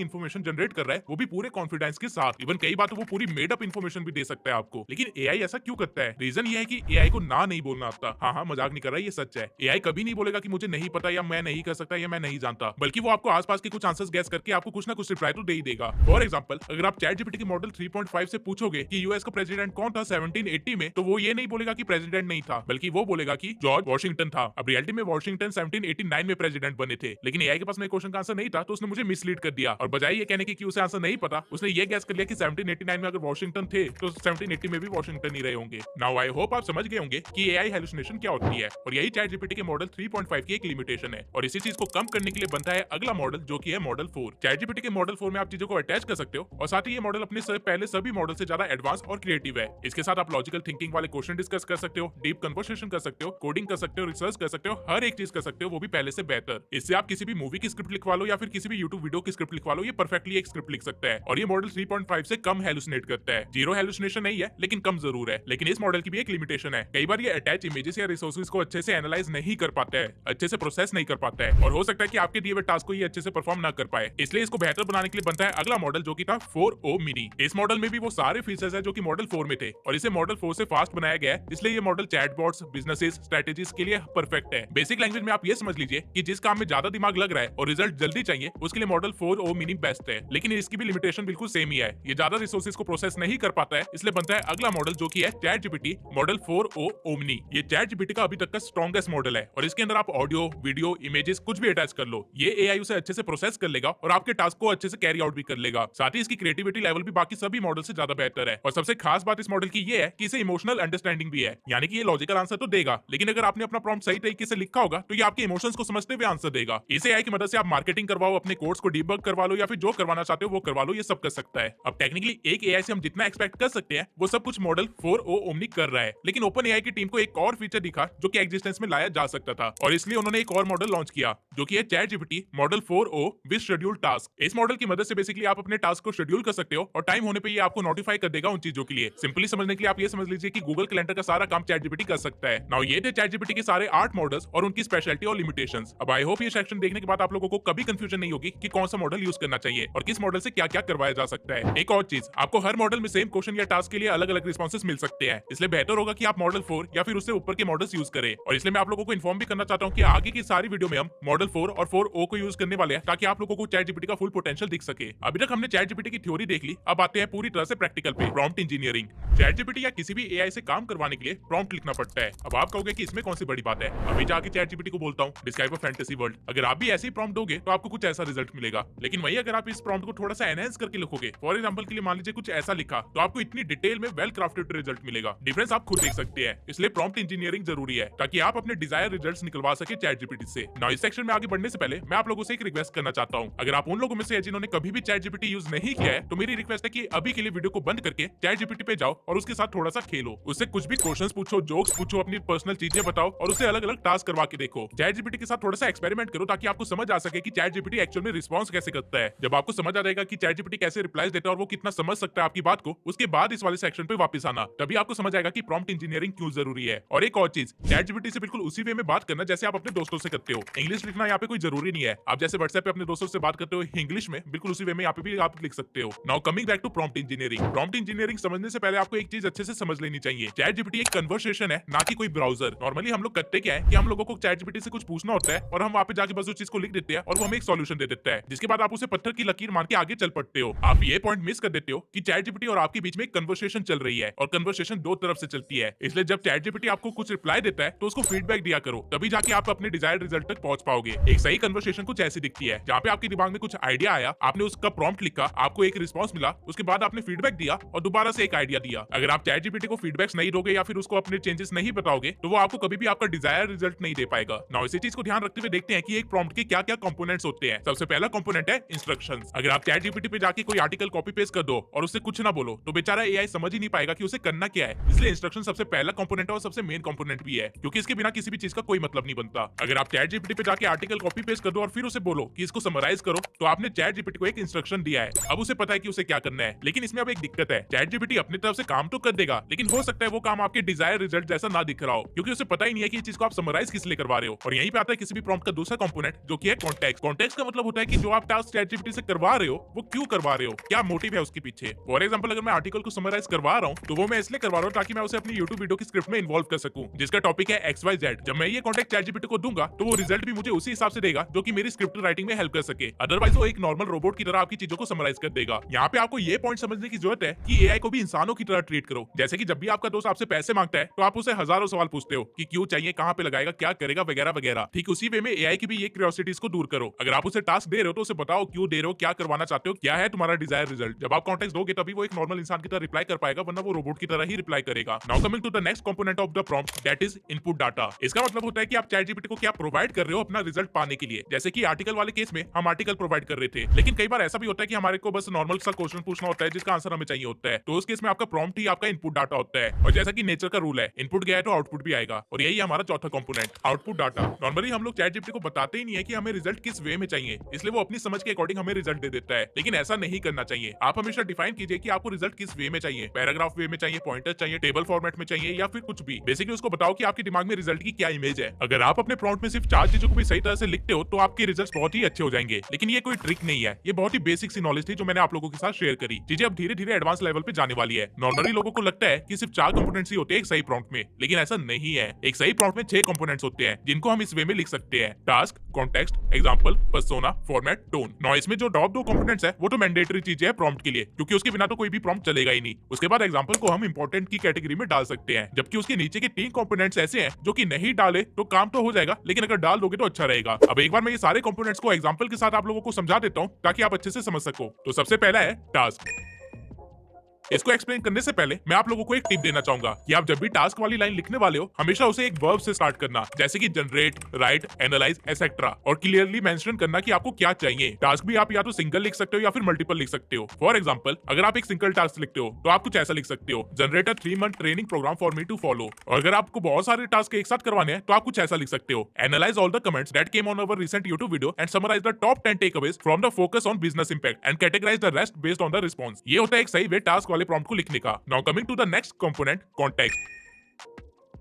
इन्फॉर्मेशन जनरेट कर रहा है, वो भी पूरे कॉन्फिडेंस के साथ। इवन कई बार तो वो पूरी मेड अप इन्फॉर्मेशन भी दे सकता है आपको। लेकिन एआई ऐसा क्यों करता है? रीजन ये है कि एआई को ना नहीं बोलना आता। हाँ, मजाक नहीं कर रहा, ये सच है। एआई कभी नहीं बोलेगा कि मुझे नहीं पता या मैं नहीं कर सकता या मैं नहीं जानता, बल्कि वो आपको आसपास के कुछ आंसर्स गैस करके आपको कुछ ना कुछ रिप्लाई तो दे ही देगा। फॉर एग्जांपल, अगर आप चैट जीपीटी के मॉडल 3.5 से पूछोगे कि यूएस का प्रेसिडेंट कौन था 1780 में, तो वो ये नहीं बोलेगा कि प्रेसिडेंट नहीं था, बल्कि वो बोलेगा कि जॉर्ज वॉशिंगटन था। अब रियलिटी में वॉशिंगटन 1789 में प्रेसिडेंट बने थे, लेकिन एआई के पास में क्वेश्चन का आंसर नहीं था, तो उसने मुझे मिसलीड कर दिया। और बजाय ये कहने की कि उसे आंसर नहीं पता, उसने ये गैस कर लिया कि 1789 में अगर वॉशिंगटन थे तो 1780 में भी वॉशिंगटन ही रहे होंगे। नाउ आई होप आप समझ गए होंगे कि एआई हेलुसिनेशन क्या होती है, और यही चैट जीपीटी के मॉडल 3.5 की एक लिमिटेशन है। और इसी चीज को कम करने के लिए बनता है अगला मॉडल, जो कि है मॉडल 4। चैट जीपीटी के मॉडल 4 में आप चीजों को अटैच कर सकते हो, और साथ ही ये मॉडल अपने पहले सभी मॉडल से ज्यादा एडवांस और क्रिएटिव है। इसके साथ आप लॉजिकल थिंकिंग वाले क्वेश्चन डिस्कस कर सकते हो, डीप कन्वर्सेशन कर सकते हो, कोडिंग कर सकते हो, रिसर्च कर सकते हो, हर एक चीज कर सकते हो, वो भी पहले से बेहतर। इससे आप किसी भी मूवी की स्क्रिप्ट लिखवा लो या फिर किसी भी यूट्यूब वीडियो की स्क्रिप्ट लिखवा लो, ये परफेक्टली एक स्क्रिप्ट लिख सकता है। और ये मॉडल 3.5 से कम हेलुसिनेट करता है। जीरो हेलुसिनेशन नहीं है, लेकिन कम जरूर है। लेकिन इस मॉडल की भी एक लिमिटेशन है। कई बार ये अटैच इमेजेस या रिसोर्सेज को अच्छे से एनालाइज नहीं कर पाता है, अच्छे से प्रोसेस नहीं कर पाता है, और हो सकता है कि आपके दिए हुए टास्क को ये अच्छे से परफॉर्म ना कर पाए। इसलिए इसको बेहतर बनाने के लिए बनता है अगला मॉडल, जो कि था 4o मिनी। इस मॉडल में भी वो सारे फीचर्स है जो कि मॉडल 4 में थे, और इसे मॉडल 4 से फास्ट बनाया गया है। इसलिए ये मॉडल चैटबॉट्स, बिजनेसेस, स्ट्रेटेजीज के लिए परफेक्ट है। बेसिक लैंग्वेज में आप ये समझ लीजिए कि जिस काम में ज्यादा दिमाग लग रहा है और रिजल्ट जल्दी चाहिए, उसके लिए मॉडल 4o मिनी बेस्ट है। लेकिन इसकी भी लिमिटेशन बिल्कुल सेम ही है, ये ज्यादा रिसोर्सेज को प्रोसेस नहीं कर पाता है। इसलिए बनता है अगला मॉडल, जो कि है chat GPT model 4o omni. ये चैट जीपीटी का अभी तक का स्ट्रॉन्गेस्ट मॉडल है, और इसके अंदर आप ऑडियो, वीडियो, इमेजेस कुछ भी अटैच कर लो, ये एआई उसे अच्छे से प्रोसेस कर लेगा और आपके टास्क को अच्छे से कैरी आउट भी कर लेगा। साथ ही इसकी क्रिएटिविटी लेवल भी बाकी सभी मॉडल से ज्यादा बेहतर है। और सबसे खास बात इस मॉडल की ये है कि इसे इमोशनल अंडरस्टैंडिंग भी है, यानी कि ये लॉजिकल आंसर तो देगा, लेकिन अगर आपने अपना प्रॉम्प्ट सही तरीके से लिखा होगा तो ये आपके इमोशंस को समझते हुए आंसर देगा। इस एआई की मदद से आप मार्केटिंग करवाओ, अपने कोड्स को डिबग करवा लो, या फिर जो करवाना चाहते हो वो करवा लो, ये सब कर सकता है। अब टेक्निकली एक एआई से हम जितना एक्सपेक्ट कर सकते हैं वो सब कुछ मॉडल 4o ओमनी कर रहा है, लेकिन ओपन एआई की टीम को एक और फीचर दिखा जो कि एग्जिस्टेंस में लाया जा सकता था, और इसलिए उन्होंने एक और मॉडल लॉन्च किया, जो कि है chat GPT model 4o with schedule task. इस मॉडल की मदद से बेसिकली आप अपने टास्क को शेड्यूल कर सकते हो, और टाइम होने पे ये आपको नोटिफाई कर देगा उन चीजों के लिए। सिंपली समझने के लिए आप ये समझ लीजिए कि गूगल कैलेंडर का सारा काम चैट जीपीटी कर सकता है। नाउ ये थे चैट जीपीटी के सारे 8 मॉडल्स और उनकी स्पेशलिटी और लिमिटेशंस। अब आई होप ये सेक्शन देखने के बाद आप लोगों को कभी कंफ्यूजन नहीं होगी कि कौन सा मॉडल यूज करना चाहिए और किस मॉडल से क्या क्या करवाया जा सकता है। एक और चीज, आपको हर मॉडल में सेम क्वेश्चन या टास्क के लिए अलग अलग रिस्पॉन्सेस मिल सकते हैं, इसलिए बेहतर होगा कि आप मॉडल 4 या फिर उससे ऊपर के मॉडल्स यूज करें। और इसलिए मैं आप लोगों को इन्फॉर्म भी करना चाहता हूँ कि आगे की सारी वीडियो में हम मॉडल 4 और 4o को यूज करने वाले हैं, ताकि आप लोगों को चैट जीपीटी का फुल पोटेंशियल दिख सके। अभी तक हमने चैट जीपीटी की थ्योरी देख ली, अब आते हैं पूरी तरह से प्रैक्टिकल पे, प्रॉम्प्ट इंजीनियरिंग। चैट जीपीटी या किसी भी एआई से काम करवाने के लिए प्रॉम्प्ट लिखना पड़ता है। अब आप कहोगे कि इसमें कौन सी बड़ी बात है, अभी जाके चैट जीपीटी को बोलता हूँ डिस्क्राइब अ फैंटेसी वर्ल्ड। अगर आप भी ऐसे ही प्रॉम्प्ट दोगे तो आपको कुछ ऐसा रिजल्ट मिलेगा, लेकिन वही अगर आप इस प्रॉम्प्ट को थोड़ा सा एनहांस करके लिखोगे, फॉर एग्जांपल के लिए मान लीजिए कुछ ऐसा लिखा, तो आपको इतनी डिटेल में वेल क्राफ्टेड रिजल्ट मिलेगा। डिफरेंस आप खुद देख सकते हैं, इसलिए प्रॉम्प्ट इंजीनियरिंग जरूरी है, ताकि आप अपने डिजायर रिजल्ट्स निकलवा सके चैट जीपीटी से। नाउ इस सेक्शन में आगे बढ़ने से पहले मैं आप लोगों से एक रिक्वेस्ट करना चाहता हूँ। अगर आप उन लोगों में से जिन्होंने कभी भी चैट जीपीटी यूज नहीं किया है, तो मेरी रिक्वेस्ट है कि अभी के लिए वीडियो को बंद करके चैट जीपीटी पे जाओ और उसके साथ थोड़ा सा खेलो, उससे कुछ भी क्वेश्चंस पूछो, जोक्स पूछो, अपनी पर्सनल चीजें बताओ और उसे अलग अलग टास्क करवा के देखो। चैट जीपीटी के साथ थोड़ा सा एक्सपेरिमेंट करो, ताकि आपको समझ आ सके कि चैट जीपीटी एक्चुअल में रिस्पॉन्स कैसे करता है। जब आपको समझ आ जाएगा कि चैट जीपीटी कैसे रिप्लाईज देता है और वो कितना समझ सकता है आपकी बात को, उसके बाद इस वाले सेक्शन पे वापस आना, तभी आपको समझ आएगा कि प्रॉम्प्ट इंजीनियरिंग क्यों जरूरी है। और एक और चीज, चैट जीपीटी से बिल्कुल उसी वे में बात करना जैसे आप अपने दोस्तों से करते हो। इंग्लिश लिखना यहाँ पे कोई जरूरी नहीं है, आप जैसे व्हाट्सएप पे अपने दोस्तों से बात करते हो इंग्लिश में, बिल्कुल उसी वे में यहाँ पे भी आप लिख सकते हो। Now coming back to prompt engineering. Prompt engineering समझने से पहले आपको एक चीज अच्छे से समझ लेनी चाहिए, चैट जीपीटी एक कन्वर्सेशन है, ना कि कोई ब्राउजर। नॉर्मली हम लोग करते क्या है कि हम लोगों को चैट जीपीटी से कुछ पूछना होता है और हम वहाँ पे जाके बस उस चीज को लिख देते हैं और वो हमें एक सॉल्यूशन दे देता है, जिसके बाद आप उसे पत्थर की लकीर मार के आगे चल पड़ते हो। आप ये पॉइंट मिस कर देते हो कि चैट जीपीटी और आपके बीच में एक कन्वर्सेशन चल रही है, और कन्वर्सेशन दो तरफ से चलती है। इसलिए जब चैट जीपीटी आपको कुछ रिप्लाई देता है तो उसको फीडबैक दिया करो, तभी जाके आप अपने डिजायर्ड रिजल्ट तक पहुंच पाओगे। एक सही कन्वर्सेशन कुछ ऐसी दिखती है, जहाँ पे आपके दिमाग में कुछ आइडिया आया, आपने उसका प्रॉम्प्ट लिखा, आपको एक रिस्पॉन्स मिला, उसके बाद आपने फीडबैक दिया और दोबारा से एक आइडिया दिया। अगर आप चैट जीपीटी को फीडबैक्स नहीं दोगे या फिर उसको अपने चेंजेस नहीं बताओगे, तो वो आपको कभी भी आपका डिजायर रिजल्ट नहीं दे पाएगा। नाउ इसी चीज को ध्यान रखते हुए देखते हैं कि एक प्रॉम्प्ट के क्या क्या कंपोनेंट्स होते हैं। सबसे पहला कंपोनेंट है इंस्ट्रक्शंस। अगर आप चैट जीपीटी पे जाके कोई आर्टिकल कॉपी पेस्ट कर दो और उससे कुछ ना बोलो, तो बेचारा एआई समझ ही नहीं पाएगा कि उसे करना क्या है। इसलिए इंस्ट्रक्शन सबसे पहला कंपोनेंट है और सबसे मेन कंपोनेंट भी है, क्योंकि इसके बिना किसी भी चीज का कोई मतलब नहीं बनता। अगर आप चैट जीपीटी पे जाके आर्टिकल कॉपी पेस्ट कर दो और फिर उसे बोलो कि इसको समराइज करो, तो आपने चैट जीपीटी को एक इंस्ट्रक्शन दिया है। अब उसे पता है कि उसे क्या करना है। लेकिन इसमें अब एक दिक्कत है, चैट जीपीटी अपनी तरफ से काम तो कर देगा, लेकिन हो सकता है वो काम आपके डिजायर रिजल्ट जैसा ना दिख रहा हो, क्योंकि उसे पता ही नहीं है कि इस चीज को आप समराइज किस लिए करवा रहे हो। और यहीं पे आता है किसी भी प्रॉम्प्ट का दूसरा कंपोनेंट, जो कि है कॉन्टेक्स्ट। कॉन्टेक्स्ट का मतलब होता है कि जो आप टास्क चैट जीपीटी से करवा रहे हो वो क्यों करवा रहे हो, क्या मोटिव है उसके पीछे। फॉर एग्जांपल, अगर मैं आर्टिकल को समराइज करवा रहा हूँ तो वो मैं इसलिए करवा रहा हूँ ताकि मैं उसे अपनी यूट्यूब वीडियो की स्क्रिप्ट में इन्वॉल्व कर सकूं, जिसका टॉपिक है XYZ। जब मैं ये कॉन्टेक्ट चैट जीपीटी को दूंगा तो वो रिजल्ट भी मुझे उसी हिसाब से देगा जो कि मेरी स्क्रिप्ट राइटिंग में हेल्प कर सके। अदरवाइज वो एक नॉर्मल रोबोट की तरह आपकी चीजों को समराइज कर देगा। यहाँ पे आपको ये पॉइंट समझने की जरूरत है कि एआई को भी इंसानों की तरह ट्रीट करो। जैसे कि जब भी आपका दोस्त आपसे पैसे मांगता है तो आप उसे हजारों सवाल पूछते हो कि क्यों चाहिए, कहाँ पे लगाएगा, क्या करेगा, वगैरह वगैरह। ठीक उसी वे में एआई की भी ये क्यूरियोसिटीज को दूर करो। अगर आप उसे टास्क दे रहे हो तो उसे बताओ क्यों दे रहे हो, क्या करवाना चाहते हो, क्या है तुम्हारा डिजायर रिजल्ट। जब आप कॉन्टेक्स्ट दोगे तभी वो एक नॉर्मल इंसान की तरह रिप्लाई कर पाएगा, वरना वो रोबोट की तरह ही रिप्लाई करेगा। Now coming to the next component of the prompt, that is input data. इसका मतलब होता है कि आप चैट जीपीटी को क्या प्रोवाइड कर रहे हो अपना रिजल्ट पाने के लिए। जैसे कि आर्टिकल वाले केस में हम आर्टिकल प्रोवाइड कर रहे थे, लेकिन कई बार ऐसा भी होता है कि हमारे को बस नॉर्मल सा क्वेश्चन पूछना होता है जिसका आंसर हमें चाहिए होता है, तो उस केस में आपका प्रॉम्प्ट ही आपका इनपुट डाटा होता है। और जैसा कि नेचर का रूल है, इनपुट गया है तो आउटपुट भी आएगा, और यही हमारा चौथा कंपोनेंट, आउटपुट डाटा। नॉर्मली हम लोग चैट जीपीटी को बताते ही नहीं है कि हमें रिजल्ट किस वे में चाहिए, इसलिए वो अपनी समझ के अकॉर्डिंग हमें रिजल्ट दे देता है। लेकिन ऐसा नहीं करना चाहिए। आप हमेशा डिफाइन कीजिए कि आपको रिजल्ट किस वे में चाहिए, पैराग्राफ वे में चाहिए, पॉइंटर चाहिए, टेबल फॉर्मेट में चाहिए, या फिर कुछ भी। बेसिकली उसको बताओ कि आपके दिमाग में रिजल्ट की क्या इमेज है। अगर आप अपने प्रॉम्प्ट में सिर्फ 4 चीजों को भी सही तरह से लिखते हो तो आपके रिजल्ट्स बहुत ही अच्छे हो जाएंगे। लेकिन ये कोई ट्रिक नहीं है, ये बहुत ही बेसिक सी नॉलेज थी जो मैंने आप लोगों के साथ शेयर करी। चीजें अब धीरे धीरे एडवांस लेवल पे जाने वाली है। नॉर्मली लोगों को लगता है कि सिर्फ 4 कंपोनेंट्स ही होते हैं एक सही प्रॉम्प्ट में, लेकिन ऐसा नहीं है। एक सही प्रॉम्प्ट में 6 कंपोनेंट्स होते हैं जिनको हम इस वे में लिख सकते हैं, task, context, example, persona, format, tone. Now इसमें जो टॉप 2 कंपोनेंट्स है वो तो मैंडेटरी चीजें है प्रॉम्प्ट के लिए, क्योंकि उसके बिना तो कोई भी प्रॉम्प्ट चलेगा ही नहीं। उसके बाद एग्जांपल को हम इंपॉर्टेंट की कैटेगरी में डाल सकते हैं, जबकि उसके नीचे के 3 कंपोनेंट्स ऐसे हैं जो कि नहीं डाले तो काम तो हो जाएगा, लेकिन अगर डाल दोगे तो अच्छा रहेगा। अब एक बार मैं ये सारे कंपोनेंट्स को एग्जांपल के साथ आप लोगों को समझा देता हूँ ताकि आप अच्छे से समझ सको। तो सबसे पहला है टास्क। इसको एक्सप्लेन करने से पहले मैं आप लोगों को एक टिप देना चाहूंगा कि आप जब भी टास्क वाली लाइन लिखने वाले हो हमेशा उसे एक वर्ब से स्टार्ट करना, जैसे कि जनरेट, राइट, एनालाइज, एसेट्रा, और क्लियरली मेंशन करना कि आपको क्या चाहिए। टास्क भी आप या तो सिंगल लिख सकते हो या फिर मल्टीपल लिख सकते हो। फॉर एग्जांपल, अगर आप एक सिंगल टास्क लिखते हो तो आप कुछ ऐसा लिख सकते हो, generate a 3 month training program for me to follow. और अगर आपको बहुत सारे टास्क एक साथ करवाने हैं तो आप कुछ ऐसा लिख सकते हो, analyse all the comments that came on our recent YouTube video and summarise the top 10 takeaways from the focus on business impact and categorise the rest based on the response. ये होता है एक सही वे टास्क वाले प्रॉम्प्ट को लिखने का। Now coming to the next component, context.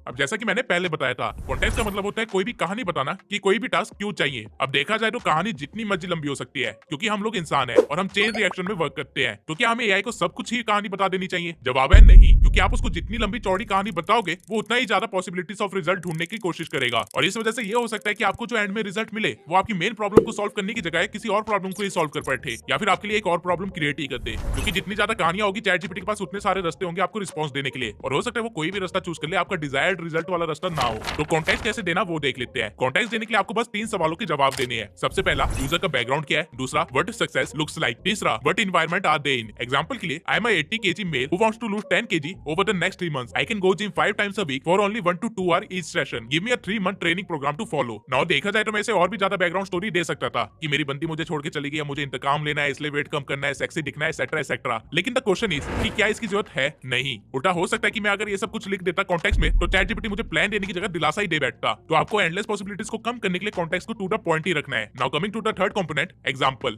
अब जैसा कि मैंने पहले बताया था, कॉन्टेक्स्ट का मतलब होता है कोई भी कहानी बताना कि कोई भी टास्क क्यों चाहिए। अब देखा जाए तो कहानी जितनी मर्जी लंबी हो सकती है, क्योंकि हम लोग इंसान हैं और हम चेन रिएक्शन में वर्क करते हैं। तो क्या हमें एआई को सब कुछ ही कहानी बता देनी चाहिए? जवाब है नहीं, क्योंकि आप उसको जितनी लंबी चौड़ी कहानी बताओगे वो उतना ही ज्यादा पॉसिबिलिटीज ऑफ रिजल्ट ढूंढने की कोशिश करेगा। और इस वजह से ये हो सकता है कि आपको जो एंड में रिजल्ट मिले वो आपकी मेन प्रॉब्लम को सॉल्व करने की जगह किसी और प्रॉब्लम को ही सॉल्व कर बैठे, या फिर आपके लिए एक और प्रॉब्लम क्रिएट ही कर दे। क्योंकि जितनी ज्यादा कहानियां होगी चैट जीपीटी के पास उतने सारे रास्ते होंगे आपको रिस्पॉन्स देने के लिए, और हो सकता है वो कोई भी रास्ता चूज कर ले, आपका डिजायर्ड रिजल्ट वाला रास्ता ना हो। तो कॉन्टेक्स्ट कैसे देना वो देख लेते हैं। कॉन्टेक्स्ट देने के लिए आपको बस 3 सवालों के जवाब देने हैं। सबसे पहला, यूजर का बैकग्राउंड क्या है। दूसरा, व्हाट सक्सेस लुक्स लाइक। तीसरा, what environment are they in. Example के लिए, I am a 80 kg male who wants to lose 10 kg over the next 3 months. I can go gym 5 times a week for only 1 to 2 hour each session. Give me a 3 month training program to follow. Now देखा जाए तो मैं इसे और भी ज्यादा बैकग्राउंड स्टोरी दे सकता था कि मेरी बंदी मुझे छोड़ के चली गई, मुझे इंतकाम लेना है, इसलिए वेट कम करना है, सेक्सी दिखना है, एटसेट्रा एटसेट्रा। लेकिन द क्वेश्चन इज कि क्या इसकी जरूरत है? नहीं। उल्टा हो सकता है कि मैं अगर ये सब कुछ लिख देता कॉन्टेक्स्ट में तो चैट जीपीटी मुझे प्लान देने की जगह दिलासा ही दे बैठता। तो आपको एंडलेस पॉसिबिलिटीज को कम करने के लिए कॉन्टेक्स्ट को टू द पॉइंट ही रखना है। Now coming to the third component, example.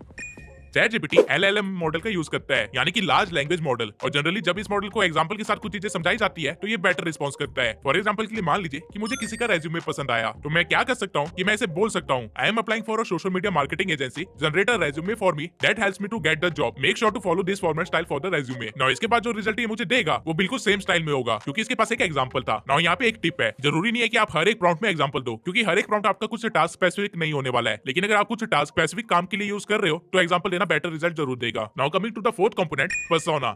ChatGPT LLM model का यूज करता है, यानी कि लार्ज लैंग्वेज मॉडल। और जनरली जब इस मॉडल को एग्जांपल के साथ कुछ चीजें समझाई जाती है तो ये बेटर रिस्पॉन्स करता है। फॉर एग्जांपल के लिए मान लीजिए कि मुझे किसी का रेज्यूमे पसंद आया, तो मैं क्या कर सकता हूँ कि मैं इसे बोल सकता हूँ, I am applying for a social media marketing agency, generate a resume for me that helps me to get the job, make sure to follow this format style for the resume. Now इसके बाद जो रिजल्ट ये मुझे देगा वो बिल्कुल सेम स्टाइल में होगा, क्योंकि इसके पास एक एग्जांपल था। नाउ यहाँ पे एक टिप है, जरूरी नहीं है कि आप हर एक प्रॉम्प्ट में एग्जांपल दो, क्योंकि हर एक प्रॉम्प्ट आपका कुछ टास्क स्पेसिफिक नहीं होने वाला है। लेकिन अगर आप कुछ टास्क स्पेसिफिक काम के लिए यूज कर रहे हो तो एग्जांपल देना बेटर रिजल्ट जरूर देगा। Now coming to the fourth component, persona.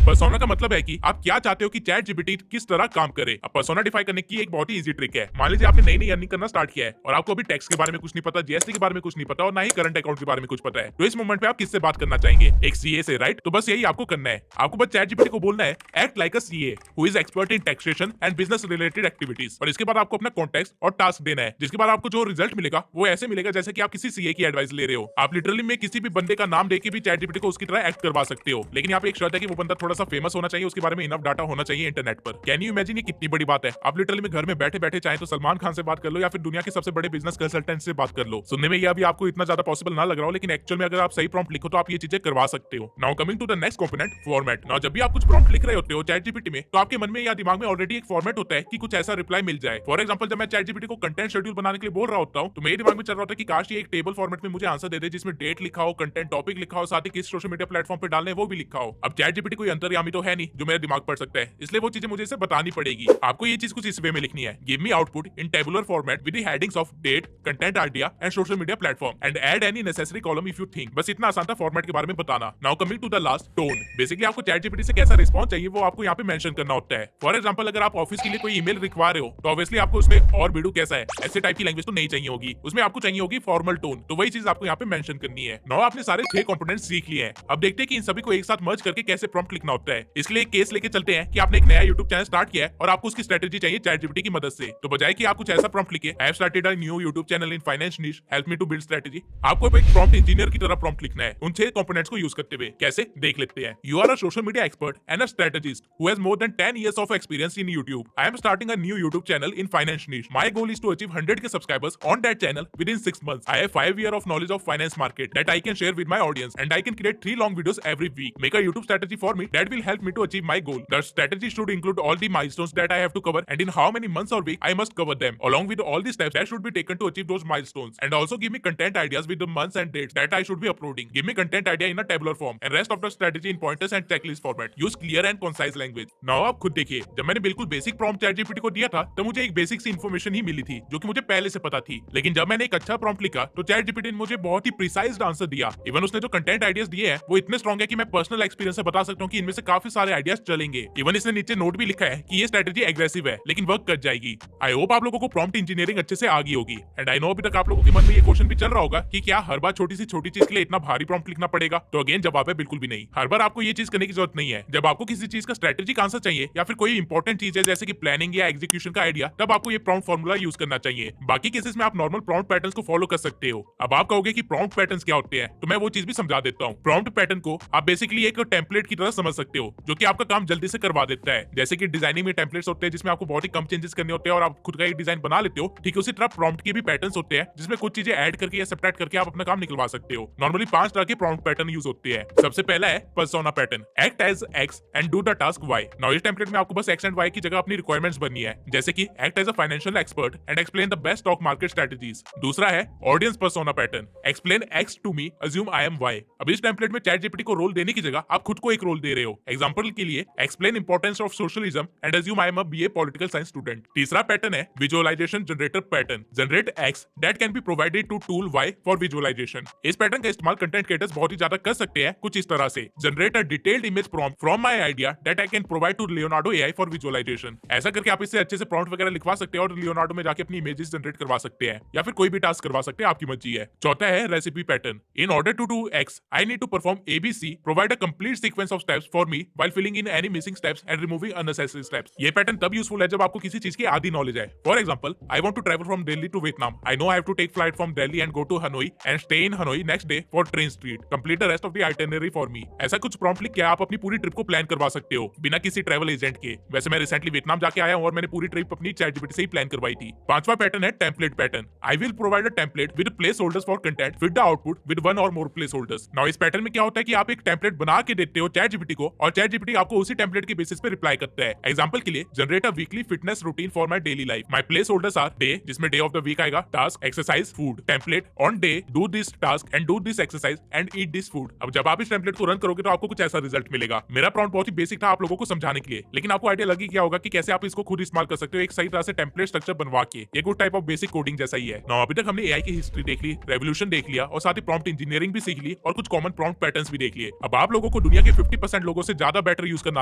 Persona का मतलब है कि आप क्या चाहते हो कि चैट जीपीटी किस तरह काम करे। अब पर्सोना डिफाइन करने की एक बहुत ही इजी ट्रिक है। मान लीजिए आपने नई अर्निंग करना स्टार्ट किया है और आपको अभी टैक्स के बारे में कुछ नहीं पता, जीएसटी के बारे में कुछ नहीं पता और ना ही करंट अकाउंट के बारे में कुछ पता है। तो इस मोमेंट पे आप किससे बात करना चाहेंगे? एक सीए से, राइट? तो बस यही आपको करना है। आपको बस चैट जीपीटी को बोलना है, act like a CA who is expert in taxation and business related activities. और इसके बाद आपको अपना कॉन्टेक्स्ट और टास्क देना है, जिसके बाद आपको जो रिजल्ट मिलेगा वो ऐसे मिलेगा जैसे कि आप किसी सीए की एडवाइस ले रहे हो। आप लिटरली में किसी भी बंदे का नाम देके भी चैट जीपीटी को उसकी तरह एक्ट करवा सकते हो, लेकिन यहाँ पे एक शर्त है कि वो बंदा थोड़ा थोड़ा सा फेमस होना चाहिए, उसके बारे में इनफ डाटा होना चाहिए इंटरनेट पर। कैन यू इमेजिन ये कितनी बड़ी बात है। आप लिटरली में घर में बैठे बैठे चाहे तो सलमान खान से बात कर लो या फिर दुनिया के सबसे बड़े बिजनेस कंसल्टेंट से बात कर लो। सुनने में ये अभी आपको इतना ज्यादा पॉसिबल ना लग रहा हो, लेकिन एक्चुअल में अगर आप सही प्रॉम्प्ट लिखो तो आप ये चीजें करवा सकते हो। Now coming to the next component, format. Now जब भी आप कुछ प्रॉम्प्ट लिख रहे होते हो चैट जीपीटी में, तो आपके मन में या दिमाग में ऑलरेडी एक फॉर्मेट होता है कि कुछ ऐसा रिप्लाई मिल जाए। फॉर एग्जांपल, जब मैं चैट जीपीटी को कंटेंट शेड्यूल बनाने के लिए बोल रहा होता हूं, तो मेरे दिमाग में चल रहा होता है कि काश ये एक टेबल फॉर्मेट में मुझे आंसर दे दे, जिसमें डेट लिखा हो, कंटेंट टॉपिक लिखा हो, साथ ही किस सोशल मीडिया प्लेटफॉर्म पे डालने वो भी लिखा हो। अब चैट जीपीटी कोई अंतर्यामी तो है नहीं जो मेरा दिमाग पढ़ सकता है, इसलिए वो चीजें मुझे इसे बतानी पड़ेगी। आपको ये चीज कुछ इस वे में लिखनी है, give me output in tabular format with the headings of date, content idea and social media platform and add any necessary column if you think. बस इतना आसान था फॉर्मेट के बारे में बताना। Now coming to the last, tone. Basically आपको चैट जीपीटी से कैसा रिस्पॉन्स चाहिए वो आपको यहाँ पे मेंशन करना होता है। फॉर एग्जांपल, अगर आप ऑफिस के लिए कोई ईमेल लिखवा रहे हो तो ऑब्वियसली आपको उसमें और बिडू कैसा है ऐसे टाइप की लैंग्वेज तो नहीं चाहिए होगी, उसमें आपको चाहिए होगी फॉर्मल टोन। तो वही चीज आपको यहाँ पे मेंशन करनी है। नाउ आपने सारे 6 कंपोनेंट्स सीख लिए हैं। अब देखते हैं कि इन सभी को एक साथ मर्ज करके कैसे प्रॉम्प्ट लिखना होता है। इसलिए एक केस लेके चलते हैं कि आपने एक नया यूट्यूब चैनल स्टार्ट किया है और आपको उसकी स्ट्रेटेजी चाहिए चैट जीपीटी की मदद से। तो बजाय कि आप कुछ ऐसा प्रॉम्प्ट लिखे, I have started a new YouTube channel in finance niche, help me to build strategy, आपको एक प्रॉम्प्ट इंजीनियर की तरह प्रॉम्प्ट लिखना है उन 6 कंपोनेंट्स को यूज करते हुए। कैसे, देख लेते हैं। You are a social media expert and a strategist who has more than 10 years of experience in YouTube. I am starting a new YouTube channel in finance niche. My goal is to achieve 100k subscribers on that channel within 6 months. I have 5 years of knowledge of finance market that I can share with my audience, and I can create 3 long videos every week. Make a YouTube strategy for me that will help me to achieve my goal. The strategy should include all the milestones that I have to cover and in how many months or week I must cover them, along with all the steps that should be taken to achieve those milestones. And also give me content ideas with the months and dates that I should be uploading. Give me content idea in a tabular form and rest of the strategy in pointers and checklist format. Use clear and concise language. Now आप खुद देखिए, जब मैंने बिल्कुल बेसिक प्रॉम्प्ट चैट जीपीटी को दिया था तो मुझे एक बेसिक सी इन्फॉर्मेशन ही मिली थी जो कि मुझे पहले से पता थी। लेकिन जब मैंने एक अच्छा प्रॉम्प्ट लिखा तो चैट जीपीटी ने मुझे बहुत ही प्रिसाइज्ड आंसर दिया। इवन उसने जो कंटेंट आइडियाज दिए हैं वो इतने स्ट्रॉन्ग है कि मैं पर्सनल एक्सपीरियंस से बता सकता हूँ कि इनमें से काफी सारे आइडियाज चलेंगे। इवन इसने नीचे नोट भी लिखा है कि ये स्ट्रेटेजी एग्रेसिव है लेकिन वर्क कर जाएगी। आई होप आप लोगों को प्रॉम्प्ट इंजीनियरिंग अच्छे से आ गई होगी। एंड आई नो अभी तक आप लोगों के मन में ये क्वेश्चन भी चल रहा होगा कि क्या हर बार छोटी सी छोटी चीज के लिए इतना भारी प्रॉम्प्ट लिखना पड़ेगा। तो अगेन जवाब है बिल्कुल भी नहीं। हर बार आपको ये चीज करने की जरूरत नहीं है। जब आपको किसी चीज का स्ट्रेटेजिक आंसर चाहिए या फिर कोई इंपॉर्टेंट चीज है जैसे कि प्लानिंग या एग्जीक्यूशन का आइडिया, तब आपको ये प्रॉम्प्ट फार्मूला यूज करना चाहिए। बाकी केसेस में आप नॉर्मल प्रॉम्प्ट पैटर्न्स को फॉलो कर सकते हो। अब आप कहोगे कि प्रॉम्प्ट पैटर्न्स क्या होते हैं, तो मैं वो चीज भी समझा देता हूँ। प्रॉम्प्ट पैटर्न को आप बेसिकली एक टेम्पलेट की तरह समझ सकते हो जो कि आपका काम जल्दी से करवा देता है। जैसे कि डिजाइनिंग में टेम्पलेट्स होते हैं जिसमें आपको बहुत ही कम चेंजेस करने होते हैं और आप खुद का एक डिजाइन बना लेते हो, ठीक उसी तरह प्रॉम्प्ट के भी पैटर्न्स होते हैं जिसमें कुछ चीजें ऐड करके या सब्ट्रैक्ट करके आप अपना काम निकलवा सकते हो। नॉर्मली 5 तरह के प्रॉम्प्ट पैटर्न यूज होते हैं। सबसे पहला है persona pattern, act as X and do the task Y. Now इस टेम्पलेट में आपको बस एक्स एंड वाई की जगह अपनी रिक्वायरमेंट्स बननी है, जैसे कि act as a financial expert and explain the best stock market strategies. दूसरा है audience persona pattern, explain X to me, assume I am Y. अब इस टेम्पलेट में चैट जीपीटी को रोल देने की जगह आप खुद को एक रोल दे रहे हो। एग्जांपल के लिए explain importance of socialism and assume I am a BA political science student. तीसरा पैटर्न है visualisation generator pattern, generate X that can be provided to tool Y for visualisation. इस पैटर्न का इस्तेमाल कंटेंट क्रिएटर्स बहुत ही ज्यादा कर सकते हैं कुछ इस तरह से, generate a detailed image prompt from my idea that I can provide to Leonardo AI for visualisation. ऐसा करके आप इससे अच्छे से प्रॉम्प्ट वगैरह लिखवा सकते हैं और लियोनार्डो में जाके अपनी इमेजेस जनरेट करवा सकते हैं या फिर कोई भी टास्क करवा सकते हैं, आपकी मर्जी है। चौथा है recipe pattern, in order to do X I need to perform ABC, provide a complete sequence of steps for me while filling in any missing steps and removing unnecessary steps. ये पैटर्न तब यूजफुल है जब आपको किसी चीज की आधी नॉलेज है। For example, I want to travel from Delhi to Vietnam, I know I have to take flight from Delhi and go to Hanoi and stay in Hanoi next day for train street, complete the rest of the itinerary for me. ऐसा कुछ प्रॉम्प्ट लिख के आप अपनी पूरी ट्रिप को प्लान करवा सकते हो बिना किसी ट्रैवल एजेंट के। वैसे मैं रिसेंटली वियतनाम जाके आया हूं और मैंने पूरी ट्रिप अपनी चैट जीपीटी से ही प्लान करवाई थी। पांचवा पैटर्न है template pattern, I will provide a template with place holders for content with the output with one और मोर प्लेस होल्डर्स। नाउ इस पैटर्न में क्या होता है कि आप एक टेम्पलेट बना के देते हो चैट जीपीटी को और चैट जीपीटी आपको उसी टेम्पलेट के बेसिस पे रिप्लाई करता है। एग्जांपल के लिए, generate a weekly fitness routine for my daily life, my placeholders are day, जिसमें डे ऑफ द वीक आएगा, task, exercise, food, template on day do this task and do this exercise and eat this food. अब जब आप इस टेम्पलेट को रन करोगे तो आपको कुछ ऐसा रिजल्ट मिलेगा। मेरा प्रॉम्प्ट बहुत ही बेसिक था आप लोगों को समझाने के लिए, लेकिन आपको आइडिया लगी क्या होगा कि कैसे आप इसको खुद इस्तेमाल कर सकते हो एक सही तरह से टेम्पलेट स्ट्रक्चर बनवा के। ये कुछ टाइप ऑफ बेसिक कोडिंग जैसा ही है। नाउ अभी तक हमने एआई की हिस्ट्री देख ली, रेवोल्यूशन देख लिया और साथ ही प्रॉम्प्ट इंजीनियरिंग भी सीख ली और कुछ कॉमन प्रॉम्प्ट पैटर्न्स भी देख लिए। अब आप लोगों को दुनिया के 50% लोगों से ज्यादा बेटर यूज करना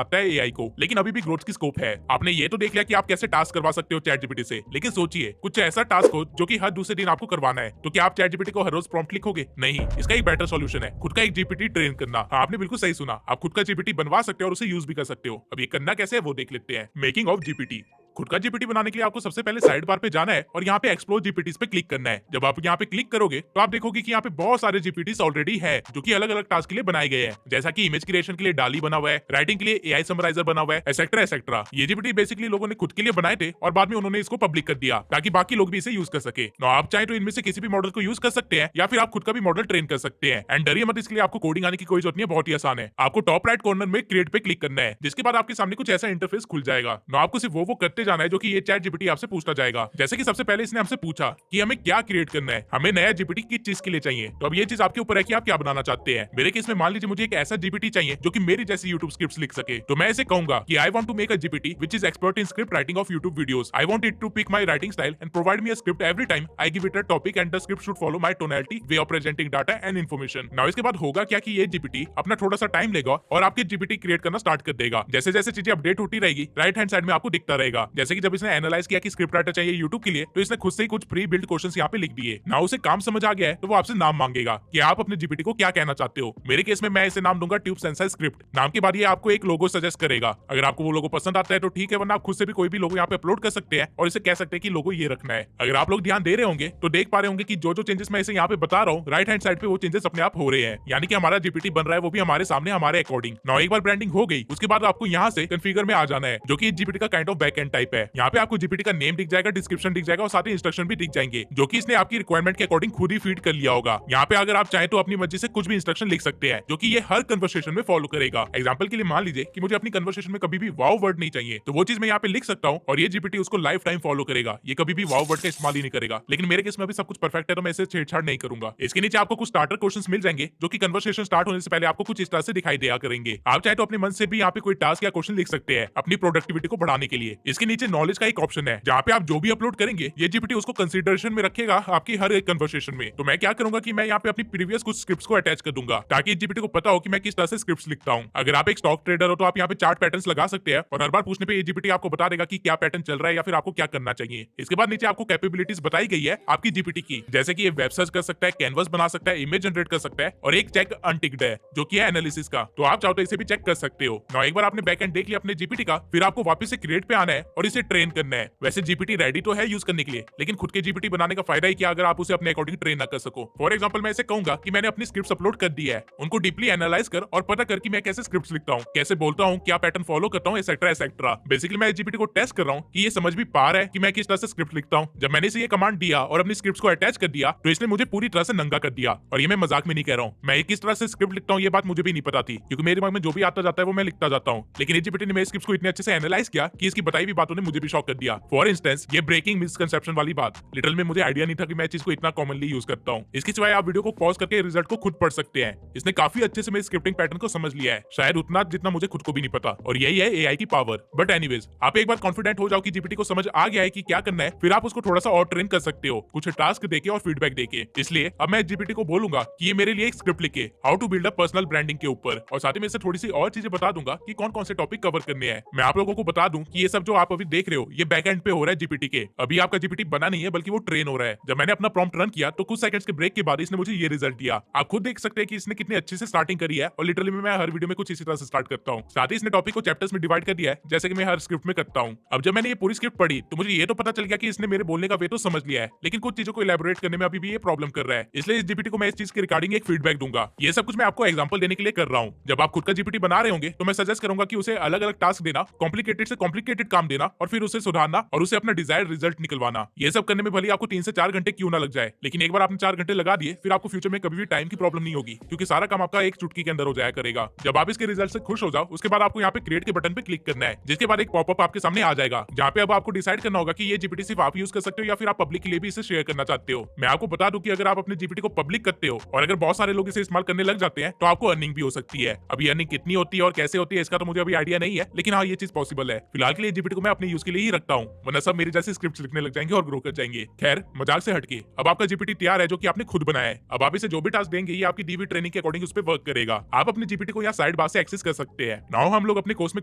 आता है एआई को, लेकिन अभी भी ग्रोथ की स्कोप है। आपने ये तो देख लिया कि आप कैसे टास्क करवा सकते हो चैट जीपीटी से, लेकिन सोचिए कुछ ऐसा टास्क हो जो कि हर दूसरे दिन आपको करवाना है, तो क्या आप चैट जीपीटी को हर रोज प्रॉम्प्ट लिखोगे? नहीं, इसका एक बेटर सॉल्यूशन है खुद का एक जीपीटी ट्रेन करना। हाँ, आपने बिल्कुल सही सुना, आप खुद का जीपीटी बनवा सकते हो और उसे यूज भी कर सकते हो। अब ये करना कैसे है वो देख लेते हैं। मेकिंग ऑफ जीपीटी, खुद का जीपीटी बनाने के लिए आपको सबसे पहले साइड बार पे जाना है और यहाँ पे एक्सप्लोर जीपीटीज पे क्लिक करना है। जब आप यहाँ पे क्लिक करोगे तो आप देखोगे कि यहाँ पे बहुत सारे जीपीटीज ऑलरेडी है जो कि अलग अलग टास्क के लिए बनाए गए हैं, जैसा कि इमेज क्रिएशन के लिए डाली बना हुआ है, राइटिंग के लिए एआई समराइजर बना हुआ है, एसेट्रा एसेट्रा। ये जीपीटी बेसिकली लोगों ने खुद के लिए बनाए थे और बाद में उन्होंने इसको पब्लिक कर दिया ताकि बाकी लोग भी इसे यूज कर सके। तो आप चाहे तो इनमें से किसी भी मॉडल को यूज कर सकते हैं या फिर आप खुद का भी मॉडल ट्रेन कर सकते हैं। एंड डरिए मत, इसके लिए आपको कोडिंग आने की कोई जरूरत नहीं है, बहुत ही आसान है। आपको टॉप राइट कॉर्नर में क्रिएट पे क्लिक करना है, जिसके बाद आपके सामने कुछ ऐसा इंटरफेस खुल जाएगा। तो आपको सिर्फ वो करते जाना है जो कि ये चैट जीपीटी आपसे पूछता जाएगा। जैसे कि सबसे पहले इसने हमसे पूछा कि हमें क्या क्रिएट करना है, हमें नया जीपीटी किस चीज के लिए चाहिए। तो अब ये चीज आपके ऊपर है कि आप क्या बनाना चाहते हैं। मेरे केस में मान लीजिए मुझे एक ऐसा जीपीटी चाहिए जो कि मेरी जैसी यूट्यूब स्क्रिप्ट्स लिख सके, तो मैं इसे कहूंगा कि I want to make a GPT which is expert in script writing of YouTube videos. I want it to pick my writing style and provide me a script every time I give it a topic and the script should follow my tonality, way of presenting data and information. Now इसके बाद होगा क्या कि ये जीपीटी अपना थोड़ा सा टाइम लेगा और आपके जीपीटी क्रिएट करना स्टार्ट कर देगा। जैसे जैसे चीजें अपडेट होती रहेगी राइट हैंड साइड में आपको दिखता रहेगा। जैसे कि जब इसने एनालाइज किया कि स्क्रिप्ट राइटर चाहिए यूट्यूब के लिए, तो इसने खुद से ही कुछ प्री बिल्ड क्वेश्चंस यहाँ पे लिख दिए। ना उसे काम समझ आ गया है तो वो आपसे नाम मांगेगा कि आप अपने जीपीटी को क्या कहना चाहते हो। मेरे केस में मैं इसे नाम दूंगा ट्यूब सेंसर स्क्रिप्ट। नाम के बाद ये आपको एक लोगो सजेस्ट करेगा। अगर आपको वो लोगो पसंद आता है तो ठीक है, वरना आप खुद से भी कोई भी लोगो यहाँ पे अपलोड कर सकते हैं और इसे कह सकते हैं कि लोगो ये रखना है। अगर आप लोग ध्यान दे रहे होंगे तो देख पा रहे होंगे कि जो जो चेंजेस मैं इसे यहाँ पे बता रहा हूँ राइट हैंड साइड पे वो चेंजेस अपने आप हो रहे हैं, यानी कि हमारा जीपीटी बन रहा है वो भी हमारे सामने हमारे अकॉर्डिंग। नाउ एक बार ब्रांडिंग हो गई उसके बाद आपको यहाँ से कॉन्फ़िगर में आ जाना है, जो कि जीपीटी का काइंड ऑफ बैकएंड टाइप है। यहाँ पे आपको जीपीटी का नेम दिख जाएगा, डिस्क्रिप्शन दिख जाएगा और साथ ही इंस्ट्रक्शन भी दिख जाएंगे जो कि इसने आपकी रिक्वायरमेंट के अकॉर्डिंग खुद ही फीड कर लिया होगा। यहाँ पे अगर आप चाहें तो अपनी मर्जी से कुछ भी इंस्ट्रक्शन लिख सकते हैं जो कि ये हर कन्वर्सेशन में फॉलो करेगा। एग्जांपल के लिए मान लीजिए कि मुझे अपनी कन्वर्सेशन में कभी भी वाओ वर्ड नहीं चाहिए, तो वो चीज मैं यहाँ पे लिख सकता हूँ और ये जीपीटी उसको लाइफ टाइम फॉलो करेगा। ये कभी भी वाओ वर्ड का इस्तेमाल ही नहीं करेगा। लेकिन मेरे केस में भी सब कुछ परफेक्ट है तो मैं इसे छेड़छाड़ नहीं करूंगा। इसके नीचे आपको कुछ स्टार्टर क्वेश्चंस मिल जाएंगे जो कि कन्वर्सेशन स्टार्ट होने से पहले आपको कुछ इस तरह से दिखाई दिया करेंगे। आप चाहे तो अपने मन से भी यहाँ पे कोई टास्क या क्वेश्चन लिख सकते हैं अपनी प्रोडक्टिविटी को बढ़ाने के लिए। इसके नीचे नॉलेज का एक ऑप्शन है जहाँ पे आप जो भी अपलोड करेंगे ये जीपीटी उसको कंसिडरेशन में रखेगा आपकी हर एक कन्वर्सेशन में। तो मैं क्या करूंगा कि मैं यहाँ पे अपनी प्रीवियस कुछ स्क्रिप्ट्स को अटैच कर दूंगा ताकि जीपीटी को पता हो कि मैं किस तरह से स्क्रिप्ट्स लिखता हूँ। अगर आप एक स्टॉक ट्रेडर हो तो आप यहाँ पे चार्ट पैटर्न्स लगा सकते हैं और हर बार पूछने पे ये जीपीटी आपको बता देगा कि क्या पैटर्न चल रहा है या फिर आपको क्या करना चाहिए। इसके बाद नीचे आपको कैपेबिलिटीज बताई गई है आपकी जीपीटी की, जैसे कि ये वेब सर्च कर सकता है, कैनवस बना सकता है, इमेज जनरेट कर सकता है और एक चेक अनटिक्ड है जो कि है एनालिसिस का। तो आप चाहो तो इसे भी चेक कर सकते हो। ना एक बार आपने बैकएंड देख लिया अपने जीपीटी का, फिर आपको वापस से क्रिएट पे आना है और इसे ट्रेन करना है। वैसे जीपीटी रेडी तो है यूज करने के लिए, लेकिन खुद के जीपीटी बनाने का फायदा ही क्या अगर आप उसे अपने अकॉर्डिंग ट्रेन ना कर सको। फॉर एग्जांपल मैं इसे कहूंगा कि मैंने अपनी स्क्रिप्ट्स अपलोड कर दी है, उनको डीपली एनालाइज कर और पता कर कि मैं कैसे स्क्रिप्ट्स लिखता हूँ, कैसे बोलता हूँ, क्या पैटर्न फॉलो करता हूँ, एसेट्रा एसेट्रा। बेसिकली मैं जीपीटी को टेस्ट कर रहा हूँ कि ये समझ भी पा रहा है कि मैं किस तरह से स्क्रिप्ट लिखता हूँ। जब मैंने इसे ये कमांड दिया और अपनी स्क्रिप्ट्स को अटैच कर दिया तो इसने मुझे पूरी तरह से नंगा कर दिया। और ये मैं मजाक में नहीं कह रहा हूँ, मैं किस तरह से स्क्रिप्ट लिखता हूँ ये बात मुझे भी नहीं पता थी, क्योंकि मेरे दिमाग में जो भी आता जाता है वो मैं लिखता जाता हूँ। लेकिन ये जीपीटी ने मेरे स्क्रिप्ट्स को इतने अच्छे से एनालाइज किया कि इसकी बताई हुई बातों ने मुझे भी शॉक कर दिया। फॉर इंस्टेंस ये ब्रेकिंग मिसकंसेप्शन वाली बात, लिटरल में मुझे आइडिया नहीं था कि मैं चीज को इतना कॉमनली यूज करता हूँ। इसके सिवाय आप वीडियो को पॉज करके रिजल्ट को खुद पढ़ सकते हैं। इसने काफी अच्छे से मेरे स्क्रिप्टिंग पैटर्न को समझ लिया है, शायद उतना जितना मुझे खुद को भी नहीं पता। और यही है एआई की पावर। बट एनीवेज, आप एक बार कॉन्फिडेंट हो जाओ कि जीपीटी को समझ आ गया है कि क्या करना है, फिर आप उसको थोड़ा सा और ट्रेन कर सकते हो कुछ टास्क देके और फीडबैक देके। इसलिए अब मैं जीपीटी को बोलूंगा कि ये मेरे लिए एक स्क्रिप्ट लिखे how to build a personal branding के ऊपर, और साथ ही में इससे थोड़ी सी और चीजें बता दूंगा कि कौन कौन से टॉपिक कवर करने हैं। मैं आप लोगों को बता दूं कि ये सब जो आप अभी देख रहे हो ये बैक एंड पे हो रहा है जीपीटी के। अभी आपका जीपीटी बना नहीं है बल्कि वो ट्रेन हो रहा है। जब मैंने अपना प्रॉम्प्ट रन किया तो कुछ सेकंड्स के ब्रेक के बाद इसने मुझे ये रिजल्ट दिया। आप खुद देख सकते हैं कि इसने कितनी अच्छे से स्टार्टिंग करी है और लिटरली मैं हर वीडियो में कुछ इसी तरह से स्टार्ट करता हूँ। साथ ही इसने टॉपिक को चैप्टर्स में डिवाइड कर दिया है जैसे कि मैं हर स्क्रिप्ट में करता हूँ। अब जब मैंने ये पूरी स्क्रिप्ट पढ़ी तो मुझे ये तो पता चल गया कि इसने मेरे बोलने का वे तो समझ लिया है, लेकिन कुछ चीजों को इलैबोरेट करने में अभी भी ये प्रॉब्लम कर रहा है। इसलिए इस जीपीटी को मैं इस चीज के रिगार्डिंग एक फीडबैक दूंगा। ये सब कुछ मैं आपको एग्जांपल देने के लिए कर रहा हूँ। जब आप खुद का जीपीटी बना रहे होंगे तो मैं सजेस्ट करूंगा कि उसे अलग अलग टास्क देना, कॉम्प्लिकेटेड से कॉम्प्लिकेटेड काम देना और फिर उसे सुधारना और उसे अपना डिजायर्ड रिजल्ट निकलवाना। ये सब करने में भले आपको 3 से 4 घंटे क्यों ना लग जाए, लेकिन एक बार आपने 4 घंटे लगा दिए फिर आपको फ्यूचर में कभी भी टाइम की प्रॉब्लम नहीं होगी, क्योंकि सारा काम आपका एक चुटकी के अंदर हो जाया करेगा। जब आप इसके रिजल्ट से खुश हो जाओ उसके बाद आपको यहाँ पे क्रिएट के बटन पे क्लिक करना है, जिसके बाद एक पॉपअप आपके सामने आ जाएगा जहाँ पे अब आपको डिसाइड करना होगा कि ये जीपीटी सिर्फ आप यूज कर सकते हो या फिर आप पब्लिक के लिए भी इसे शेयर करना चाहते हो। मैं आपको बता दूं कि अगर आप अपने जीपीटी को पब्लिक करते हो और अगर बहुत सारे लोग इसे इस्तेमाल करने लग जाते हैं तो आपको अर्निंग भी हो सकती है। अभी अर्निंग कितनी होती है और कैसे होती है इसका तो मुझे अभी आइडिया नहीं है, लेकिन हाँ ये चीज पॉसिबल है। फिलहाल के लिए जीपीटी को मैं अपने यूज के लिए ही रखता हूँ, वरना सब मेरे जैसे स्क्रिप्ट लिखने लग जाएंगे और ग्रो कर जाएंगे। खैर मजाक से हटके अब आपका जीपीटी तैयार है जो कि आपने खुद बनाया है। अब आप इसे जो भी टास्क देंगे ये आपकी दी हुई ट्रेनिंग के अकॉर्डिंग उस पर वर्क करेगा। आप अपने जीपीटी को यहाँ साइड बार से एक्सेस कर सकते हैं। नाउ हम लोग अपने कोर्स में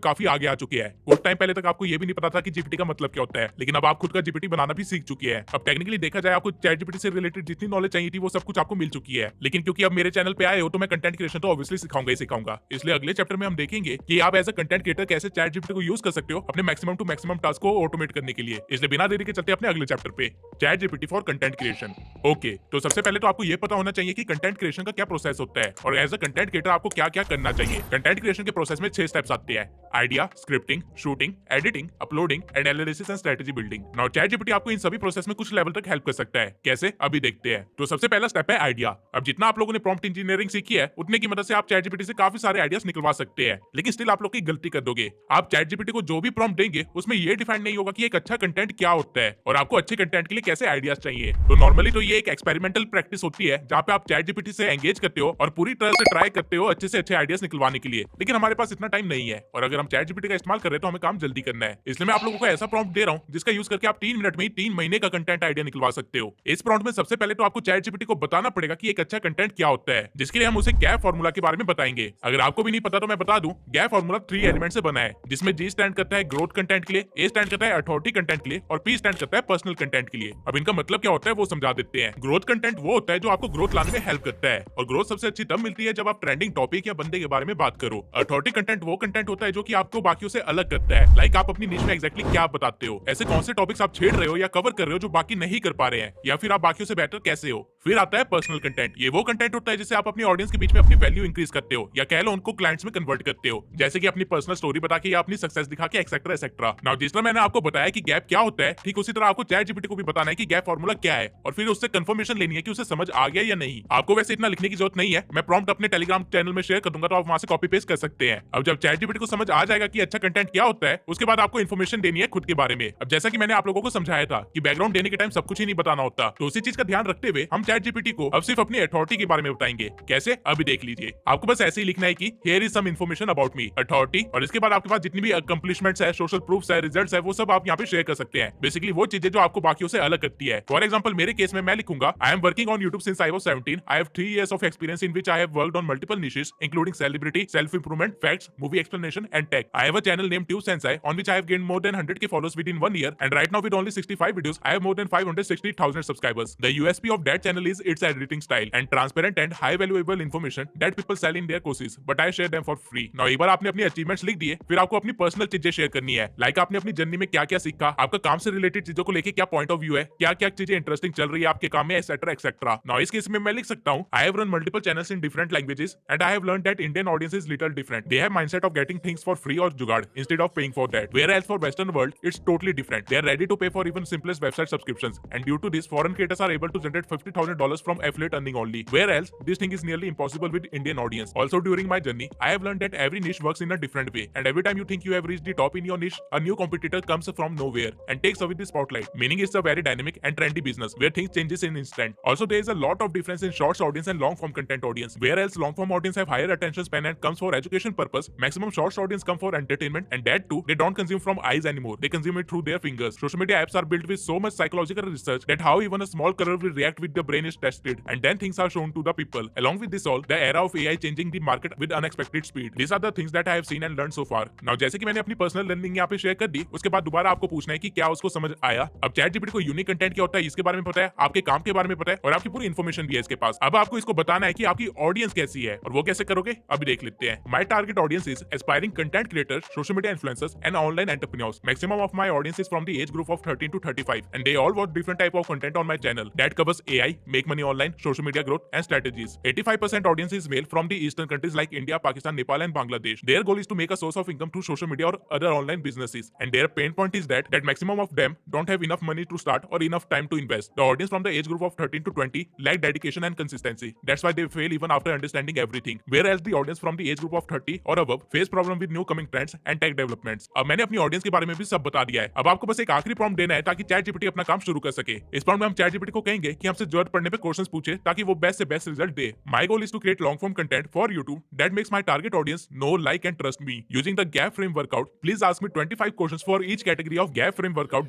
काफी आगे आ चुके हैं। कुछ टाइम पहले तक आपको ये भी नहीं पता था कि जीपीटी का मतलब क्या होता है, लेकिन अब आप खुद का जीपीटी बनाना भी सीख चुके हैं। अब टेक्निकली देखा जाए आपको चैट जीपीटी से रिलेटेड जितनी नॉलेज चाहिए थी वो सब कुछ आपको मिल चुकी है। लेकिन क्योंकि अब मेरे चैनल पे आए हो तो मैं कंटेंट क्रिएशन तो ऑब्वियसली सिखाऊंगा ही सिखाऊंगा। इसलिए अगले चैप्टर में हम देखेंगे कि आप एज अ कंटेंट क्रिएटर कैसे चैट जीपीटी को यूज कर सकते हो अपने मैक्सिमम टू मैक्सिमम टास्क को ऑटोमेट करने के लिए। इसलिए बिना देरी के चलते अपने अगले चैप्टर पे, chat GPT for content creation. Okay, तो सबसे पहले तो आपको ये पता होना चाहिए कि कंटेंट क्रिएशन का क्या प्रोसेस होता है और एज अ कंटेंट क्रिएटर आपको क्या क्या करना चाहिए। कंटेंट क्रिएशन के प्रोसेस में 6 स्टेप्स आते हैं: idea, scripting, shooting, editing, uploading and analysis and strategy building. Now chat GPT आपको इन सभी प्रोसेस में कुछ लेवल तक हेल्प कर सकता है। कैसे, अभी देखते हैं। तो सबसे पहला स्टेप है आइडिया। अब जितना आप लोगों ने प्रॉम्प्ट इंजीनियरिंग सीखी है उतने की मदद से आप चैट जीपीटी से काफी सारे आइडियाज निकलवा सकते हैं, लेकिन स्टिल आप लोग की गलती कर दोगे। आप चैट जीपीटी को जो भी प्रॉम्प्ट देंगे उसमें ये डिफाइन नहीं होगा कि एक अच्छा कंटेंट क्या होता है और आपको अच्छे कंटेंट के लिए कैसे आइडियाज चाहिए। तो नॉर्मली तो ये एक एक्सपेरिमेंटल प्रैक्टिस होती है जहां पे आप चैट जीपीटी से एंगेज करते हो और पूरी तरह से ट्राई करते हो अच्छे से अच्छे आइडियाज निकलवाने के लिए। लेकिन हमारे पास इतना टाइम नहीं है और अगर हम चैट जीपीटी का इस्तेमाल कर रहे हैं तो हमें काम जल्दी करना है। इसलिए मैं आप लोगों को ऐसा प्रॉम्प्ट दे रहा हूं जिसका यूज करके आप 3 मिनट में ही 3 महीने का कंटेंट आइडिया निकलवा सकते हो। इस प्रॉम्प्ट में सबसे पहले तो आपको चैट जीपीटी को बताना पड़ेगा कि एक अच्छा कंटेंट क्या होता है, जिसके लिए हम उसे गैप फार्मूला के बारे में बताएंगे। अगर आपको भी नहीं पता तो मैं बता दूं, गैप फार्मूला 3 एलिमेंट से बना है, जिसमें G स्टैंड करता है ग्रोथ कंटेंट के लिए, A स्टैंड करता है अथॉरिटी कंटेंट के लिए और P स्टैंड करता है पर्सनल कंटेंट के लिए। अब इनका मतलब क्या होता है वो समझा देते हैं। ग्रोथ कंटेंट वो होता है जो आपको ग्रोथ लाने में हेल्प करता है और ग्रोथ सबसे अच्छी तब मिलती है जब आप ट्रेंडिंग टॉपिक या बंदे के बारे में बात करो। अथॉरिटी कंटेंट वो कंटेंट होता है जो कि आपको बाकियों से अलग करता है, लाइक आप अपनी निश में एग्जैक्टली क्या बताते हो, ऐसे कौन से टॉपिक्स आप छेड़ रहे हो या कवर कर रहे हो जो बाकी नहीं कर पा रहे हैं, या फिर आप बाकियों से बेटर कैसे हो। फिर आता है पर्सनल कंटेंट। ये वो कंटेंट होता है जिससे आप अपनी ऑडियंस के बीच में अपनी वैल्यू इंक्रीज करते हो या कह लो उनको क्लाइंट्स में कन्वर्ट करते हो, जैसे कि अपनी पर्सनल स्टोरी बता के या अपनी सक्सेस दिखा के एक्सेट्रा एक्सेट्रा। नाउ जिस तरह मैंने आपको बताया कि गैप क्या होता है, ठीक उसी तरह आपको चैट जीपीटी को भी बताना है कि गैप फार्मूला क्या है और फिर उससे कंफर्मेशन लेनी है कि उसे समझ आ गया या नहीं। आपको वैसे इतना लिखने की जरूरत नहीं है, मैं प्रॉम्प्ट अपने टेलीग्राम चैनल में शेयर कर दूंगा तो आप वहां से कॉपी पेस्ट कर सकते हैं। अब जब चैट जीपीटी को समझ आ जाएगा कि अच्छा कंटेंट क्या होता है, उसके बाद आपको इन्फॉर्मेशन देनी है खुद के बारे में। अब जैसा कि मैंने आप लोगों को समझाया था कि बैकग्राउंड देने के टाइम सब कुछ ही नहीं बताना होता, तो उसी चीज का ध्यान रखते हुए हम चैट जीपीटी को अब सिर्फ अपनी अथॉरिटी के बारे में बताएंगे। कैसे, अभी देख लीजिए। आपको बस ऐसे ही लिखना है कि here is some information about me, authority, और इसके बाद आपके पास जितनी भी अकम्प्लिशमेंट्स है, सोशल प्रूफ्स है, रिजल्ट्स है, वो सब आप यहाँ पे शेयर कर सकते हैं। बेसिकली वो चीजें जो आपको बाकियों से अलग करती है। फॉर एग्जांपल मेरे केस में मैं लिखूंगा, I am working on YouTube since I was 17, I have 3 years of experience in which I have worked on multiple niches including celebrity, self improvement, facts, movie explanation and tech. I have a channel named Tube Sensei on which I have gained more than 100k followers within 1 year, and right now with only 65 videos I have more than 560,000 subscribers. The USP of that channel is its editing style and transparent and high valuable information that people sell in their courses, but I share them for free. Now एक बार आपने अपनी अचीवमेंट्स लिख दिए, फिर आपको अपनी पर्सनल चीजें शेयर करनी है, लाइक आपने अपनी जर्नी में क्या क्या सीखा, आपका काम से रिलेटेड चीजों को लेके क्या पॉइंट ऑफ व्यू है, क्या क्या चीजें इंटरेस्टिंग चल रही है आपके काम में, एक्सेट्रा एक्सेट्रा। नाउ इस केस में मैं लिख सकता हूँ, I have run multiple channels in different languages and I have learned that Indian audience is little different. They have mindset of getting things for free or jugaad instead of paying for that. Whereas for Western world, it's totally different. They are ready to pay for even simplest website subscriptions, and due to this, foreign creators are able to generate $50,000 from affiliate earning only. Whereas this thing is nearly impossible with Indian audience. Also during my journey, I have learned that every niche works in a different way, and every time you think you have reached the top in your niche, a new competitor comes from nowhere and takes away the spotlight. Meaning it's a very dynamic and trendy business where things changes in instant. Also there is a lot of difference in shorts audience and long form content audience. Whereas long form audience have higher attention span and comes for education purpose, maximum shorts audience come for entertainment, and that too they don't consume from eyes anymore. They consume it through their fingers. Social media apps are built with so much psychological research that how even a small color will react with the brain is tested, and then things are shown to the people. Along with this all, the era of AI changing the market with unexpected speed. These are the things that I have seen and learned so far. Now जैसे कि मैंने अपनी पर्सनल लर्निंग यहाँ पे शेयर कर दी, उसके बाद दोबारा आपको पूछना है कि क्या उसको समझ आया। अब चैट जीपीटी को यूनिक कंटेंट क्या होता है इसके बारे में पता है, आपके काम के बारे में पता है और आपकी पूरी इन्फॉर्मेशन भी है इसके पास। अब आपको इसको बताना है कि आपकी ऑडियंस कैसी है और वो कैसे करोगे, अभी देख लेते हैं। My target audience is aspiring content creators, social media influencers and online entrepreneurs. Maximum of my audience is from the age group of 13 to 35, and they all watch different type of content on my channel that covers AI, make money online, social media growth and strategies. 85% audience is male from the eastern countries like India, Pakistan, Nepal and Bangladesh. Their goal is to make a source of income through social media or other online businesses, and their pain point is that maximum of them don't have enough money to start or enough time to invest. The audience from the age group of 13 to 20 lack dedication and consistency. That's why they fail even after understanding everything. Whereas the audience from the age group of 30 or above face problem with new coming trends and tech developments. अब मैंने अपनी ऑडियंस के बारे में भी सब बता दिया है। अब आपको बस एक आखिरी प्रॉम्प्ट देना है ताकि चैट जीपीटी अपना काम शुरू कर सके। इस प्रॉम्प्ट में हम चैट जीपीटी को कहेंगे कि हमसे जरूरत पड़ने पे क्वेश्चंस पूछे ताकि वो बेस्ट से बेस्ट रिजल्ट दे। My goal is to create long form content for YouTube that makes my target audience know, like and trust me using the gap framework. Please ask me 25 questions for each category of gap framework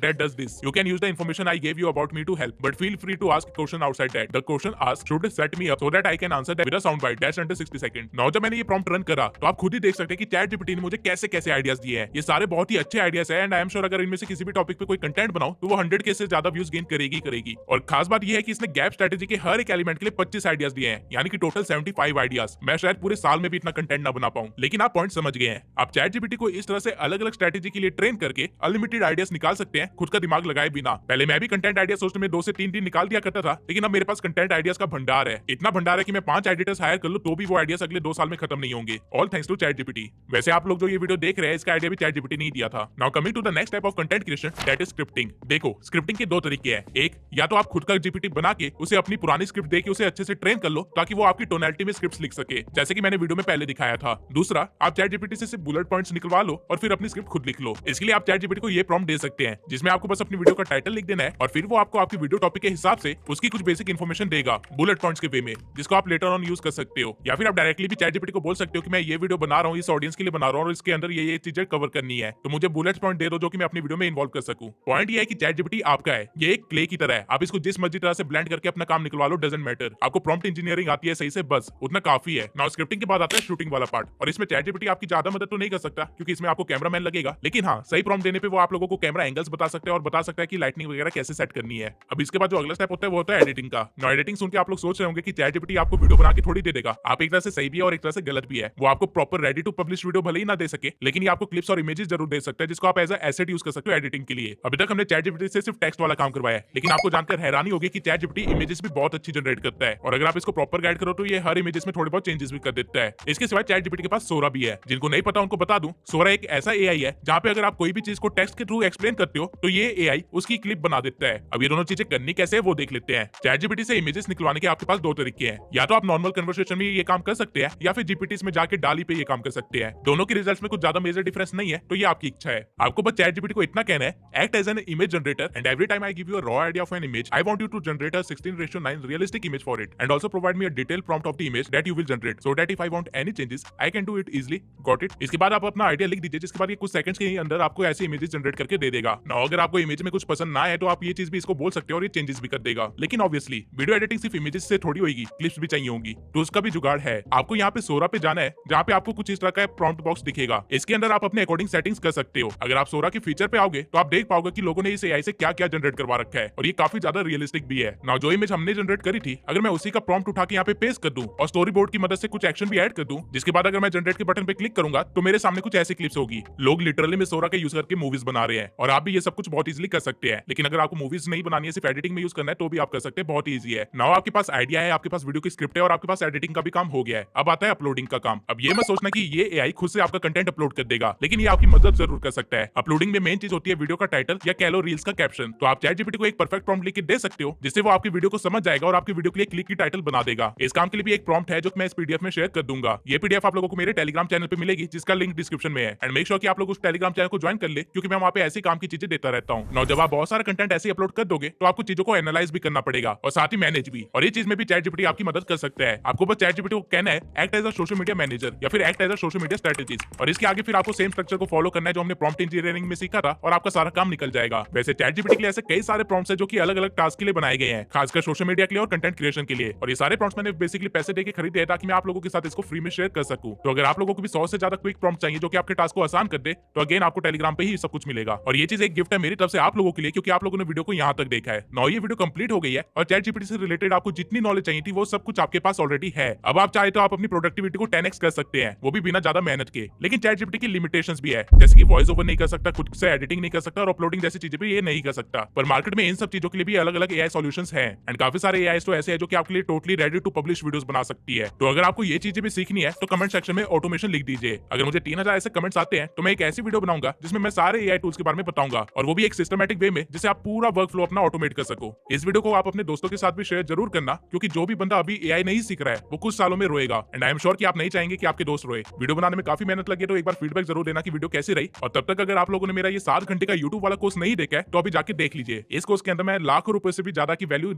that does this. You can use the information I gave you about me to help, but feel free to ask question outside that. The question asked should set me up so that I can answer that with a sound bite that's under 60 second. Now जब मैंने ये प्रॉम्प्ट रन करा तो आप खुद ही देख सकते हैं कि चैट जीपीटी ने मुझे कैसे कैसे आइडियाज दिए हैं. ये सारे बहुत ही अच्छे आइडियाज है एंड आई एम श्योर अगर इनमें से किसी भी टॉपिक पे कोई कंटेंट बनाओ तो वो 100K से ज्यादा व्यूज गेन करेगी. और खास बात ये है कि इसने गैप स्ट्रेटेजी के हर एक एलिमेंट के लिए 25 आइडियाज दिए हैं, यानी कि टोटल 75 आइडियाज। मैं शायद पूरे साल में भी इतना कंटेंट ना बना पाऊं, लेकिन आप पॉइंट समझ गए हैं। आप चैट जीपीटी को इस तरह से अलग अलग स्ट्रेटेजी के लिए ट्रेन करके अनलिमिटेड आइडियाज निकाल सकते हैं, खुद का दिमाग लगाए बिना। पहले मैं भी कंटेंट आइडिया सोचने में 2 से 3 दिन निकाल दिया करता था, लेकिन अब मेरे पास कंटेंट आइडियाज का भंडार है। इतना भंडार है कि मैं 5 एडिटर्स हायर कर लूं तो भी वो आइडियाज अगले 2 साल में खत्म नहीं होंगे। All thanks to ChatGPT. वैसे आप लोग जो ये वीडियो देख रहे हैं, इसका आइडिया भी चैट जीपीटी नहीं दिया था। Now coming to the next type of content creation, that is scripting. देखो, स्क्रिप्टिंग के 2 तरीके हैं। एक, या तो आप खुद का जीपीटी बना के उसे अपनी पुरानी स्क्रिप्ट देके उसे अच्छे से ट्रेन कर लो ताकि वो आपकी टोनैलिटी में स्क्रिप्ट्स लिख सके, जैसे कि मैंने वीडियो में पहले दिखाया था। दूसरा, आप चैट जीपीटी से सिर्फ बुलेट पॉइंट्स निकलवा लो और फिर अपनी स्क्रिप्ट खुद लिख लो। इसके लिए आप चैट जीपीटी को ये प्रॉम्प्ट दे सकते हैं, जिसमें आपको बस अपनी वीडियो का टाइटल लिख देना है और फिर वो आपको आपकी वीडियो टॉपिक के हिसाब से उसकी कुछ बेसिक इन्फॉर्मेशन देगा बुलेट पॉइंट्स के वे में, जिसको आप लेटर ऑन यूज कर सकते हो। या फिर आप डायरेक्टली भी चैट जीपीटी को बोल सकते हो कि मैं ये वीडियो बना रहा हूँ, इस ऑडियंस के लिए बना रहा हूँ और इसके अंदर ये चीजें कवर करनी है, तो मुझे बुलेट पॉइंट दे दो जो कि मैं अपनी वीडियो में इन्वॉल्व कर सकूं। पॉइंट ये है कि चैट जीपीटी आपका है, ये एक क्ले की तरह है। आप इसको जिस मर्जी तरह से ब्लेंड करके अपना काम निकलवा लो, डजंट मैटर। आपको प्रॉम्प्ट इंजीनियरिंग आती है सही से, बस उतना काफी है। नाउ स्क्रिप्टिंग के बाद आता है शूटिंग वाला पार्ट, और इसमें चैट जीपीटी आपकी ज्यादा मदद तो नहीं कर सकता क्योंकि इसमें आपको कैमरामैन लगेगा, लेकिन हाँ, सही प्रॉम्प्ट देने पे वो आप लोगों को कैमरा एंगल्स बता सकते हैं और बता सकता है कि लाइटनिंग वगैरह कैसे सेट करनी है। अब इसके बाद जो अगला स्टेप होता है वो होता है एडिटिंग का। नाउ एडिटिंग सुन के आप लोग सोच रहे होंगे कि चैट जीपीटी आपको वीडियो बना के थोड़ी दे देगा। आप एक तरह से सही भी है और एक तरह से गलत भी है। वो आपको proper ready to publish video भले ही ना दे सके, लेकिन ये आपको क्लिप्स और इमेजेस जरूर दे सकता है, जिसको आप एज एसेट यूज कर सकते हो एडिटिंग के लिए। अभी तक हमने चैट जीपीटी से सिर्फ टेक्स्ट वाला काम करवाया है, लेकिन आपको जानकर हैरानी होगी कि चैट जीपीटी इमेजेस भी बहुत अच्छी जनरेट करता है, और अगर आप इसको प्रॉपर गाइड करो तो ये हर इमेजेस में थोड़े बहुत चेंजेस भी कर देता है। इसके सिवाय चैट जीपीटी के पास सोरा भी है। जिनको नहीं पता उनको बता दूं, सोरा एक ऐसा एआई है जहां पे अगर आप कोई भी चीज को टेक्स्ट के थ्रू एक्सप्लेन करते हो तो ये एआई उसकी क्लिप बना देता है। अब ये दोनों चीजें करनी कैसे है वो देख लेते हैं। चैट जीपीटी से इमेजेस निकलवाने के आपके पास 2 तरीके हैं। या तो आप नॉर्मल कन्वर्सेशन में ये काम कर सकते हैं, या फिर जीपीटीज में जाके डाली पे ये काम कर सकते हैं। दोनों के रिजल्ट्स में कुछ ज्यादा मेजर डिफरेंस नहीं है, तो ये आपकी इच्छा है। आपको बस चैट जीपीटी को इतना कहना है, act as an image generator and every time I give you a raw idea of an image, I want you to generate a 16:9 realistic image for it and also provide me a detailed prompt of the image that you will generate so that if I want any changes I can do it easily. Got it? इसके बाद आप अपना आइडिया लिख दीजिए, जिसके बाद ये कुछ सेकंड्स के अंदर आपको ऐसी इमेजेस जनरेट करके दे देगा। नाउ अगर आपको इमेज में कुछ पसंद ना आए तो आप ये चीज भी इसको बोल सकते हो और ये चेंजेस भी कर देगा। लेकिन ऑब्वियसली वीडियो एडिटिंग सिर्फ इमेजेस से थोड़ी होगी, क्लिप्स भी चाहिए होंगी, तो उसका भी जुगाड़ है। आपको यहाँ पे सोरा पे जाना है, जहाँ पे आपको कुछ इस तरह का प्रॉम्प्ट बॉक्स दिखेगा। इसके अंदर आप अपने अकॉर्डिंग सेटिंग्स कर सकते हो। अगर आप सोरा के फीचर पे आओगे तो आप देख पाओगे कि लोगों ने इस एआई से क्या क्या जनरेट करवा रखा है, और ये काफी ज्यादा रियलिस्टिक भी है। नाउ जो इमेज हमने जनरेट करी थी, अगर मैं उसी का प्रॉम्प्ट उठा के यहाँ पे पेस्ट कर दूं और स्टोरी बोर्ड की मदद से कुछ एक्शन भी ऐड कर दूं, जिसके बाद अगर मैं जनरेट के बटन पे क्लिक करूंगा तो मेरे सामने कुछ ऐसी क्लिप्स होगी। लोग लिटरली में सोरा का यूज करके मूवीज बना रहे हैं, और आप भी ये सब कुछ बहुत इजीली कर सकते हैं। लेकिन अगर आपको मूवीज नहीं बनानी है, सिर्फ एडिटिंग में यूज करना है, तो भी आप कर सकते हैं, बहुत ईजी है। नाउ आपके पास आइडिया है, आपके पास वीडियो की स्क्रिप्ट है और आपके पास एडिटिंग का भी काम हो गया है। अब आता है अपलोडिंग का काम। अब ये मत सोचना कि ये एआई खुद से आपका कंटेंट अपलोड कर देगा, लेकिन ये आपकी मदद जरूर कर सकता है। अपलोडिंग में मेन चीज होती है वीडियो का टाइटल या कह लो रील्स का कैप्शन। तो आप चैट जीपीटी को एक परफेक्ट प्रॉम्प्ट लिख के दे सकते हो, जिससे वो आपकी वीडियो को समझ जाएगा और आपकी वीडियो के लिए क्लिक की टाइटल बना देगा। इस काम के लिए भी एक प्रॉम्प्ट है जो मैं इस पीडीएफ में शेयर कर दूंगा। ये पीडीएफ आप लोगों को मेरे टेलीग्राम चैनल पे मिलेगी, जिसका लिंक डिस्क्रिप्शन में है। एंड मेक श्योर कि आप लोग उस टेलीग्राम चैनल को ज्वाइन कर ले, क्योंकि मैं वहाँ पे ऐसी काम की चीजें देता रहता हूँ। नाउ जब आप बहुत सारा कंटेंट ऐसे अपलोड कर दोगे तो आपको चीजों को एनालाइज भी करना पड़ेगा और साथ ही मैनेज भी, और ये चीज में भी चैट जीपीटी आपकी मदद कर सकता है। आपको बस चैट जीपीटी को कहना है act as a social media manager या फिर act as a social media strategist, और इसके आगे फिर आपको सेम स्ट्रक्चर को फॉलो करना है जो हमने प्रॉम्प्ट इंजीनियरिंग में सीखा था, और आपका सारा काम निकल जाएगा। वैसे चैट जीपीटी के लिए ऐसे कई सारे प्रॉम्प्ट्स हैं जो कि अलग अलग टास्क के लिए बनाए गए हैं, खासकर सोशल मीडिया के लिए और कंटेंट क्रिएशन के लिए। और ये सारे प्रॉम्प्ट्स मैंने बेसिकली पैसे देके खरीदे हैं ताकि मैं आप लोगों के साथ इसको फ्री में शेयर कर सकूं। तो अगर आप लोगों को भी 100 से ज्यादा क्विक प्रॉम्प्ट चाहिए जो कि आपके टास्क को आसान कर दे, तो अगेन आपको टेलीग्राम पे ही सब कुछ मिलेगा। और ये चीज एक गिफ्ट है मेरी तरफ से आप लोगों के लिए, क्योंकि आप लोगों ने वीडियो को यहाँ तक देखा है। नाउ ये वीडियो कंप्लीट हो गई है और चैट जीपीटी से रिलेटेड आपको जितनी नॉलेज चाहिए थी वो सब कुछ आपके पास ऑलरेडी है। अब आप चाहे तो आप अपनी प्रोडक्टिविटी को 10x कर सकते हैं, वो भी बिना ज्यादा मेहनत के। लेकिन चैट जीपीटी की लिमिटेशंस भी है, जैसे कि वॉइस ओवर नहीं कर सकता, खुद से एडिटिंग नहीं कर सकता और अपलोडिंग जैसी चीजें भी ये नहीं कर सकता। पर मार्केट में इन सब चीजों के लिए भी अलग अलग एआई सॉल्यूशंस हैं, एंड काफी सारे एआई तो ऐसे हैं जो कि आपके लिए totally ready to publish videos बना सकती है। तो अगर आपको ये चीजें भी सीखनी है तो कमेंट सेक्शन में ऑटोमेशन लिख दीजिए। अगर मुझे 3000 ऐसे कमेंट्स आते हैं तो मैं एक ऐसी वीडियो बनाऊंगा जिसमें मैं सारे एआई टूल्स के बारे में बताऊंगा, और वो भी एक सिस्टमैटिक वे में, जिससे आप पूरा वर्क फ्लो अपना ऑटोमेट कर सको। इस वीडियो को आप अपने दोस्तों के साथ भी शेयर जरूर करना, क्योंकि जो भी बंदा अभी एआई नहीं सीख रहा है वो कुछ सालों में रोएगा, एंड आई एम श्योर कि आप नहीं चाहेंगे कि आपके दोस्त रोए। वीडियो बनाने में काफी मेहनत लगी है, तो एक बार फीडबैक जरूर देना कि वीडियो कैसी रही। और तब तक अगर आप लोगों ने मेरा ये 7 घंटे का यूट्यूब वाला कोर्स नहीं देखा है तो अभी जाके देख लीजिए। इस कोर्स के अंदर मैं लाखों रुपए से भी ज्यादा की वैल्यू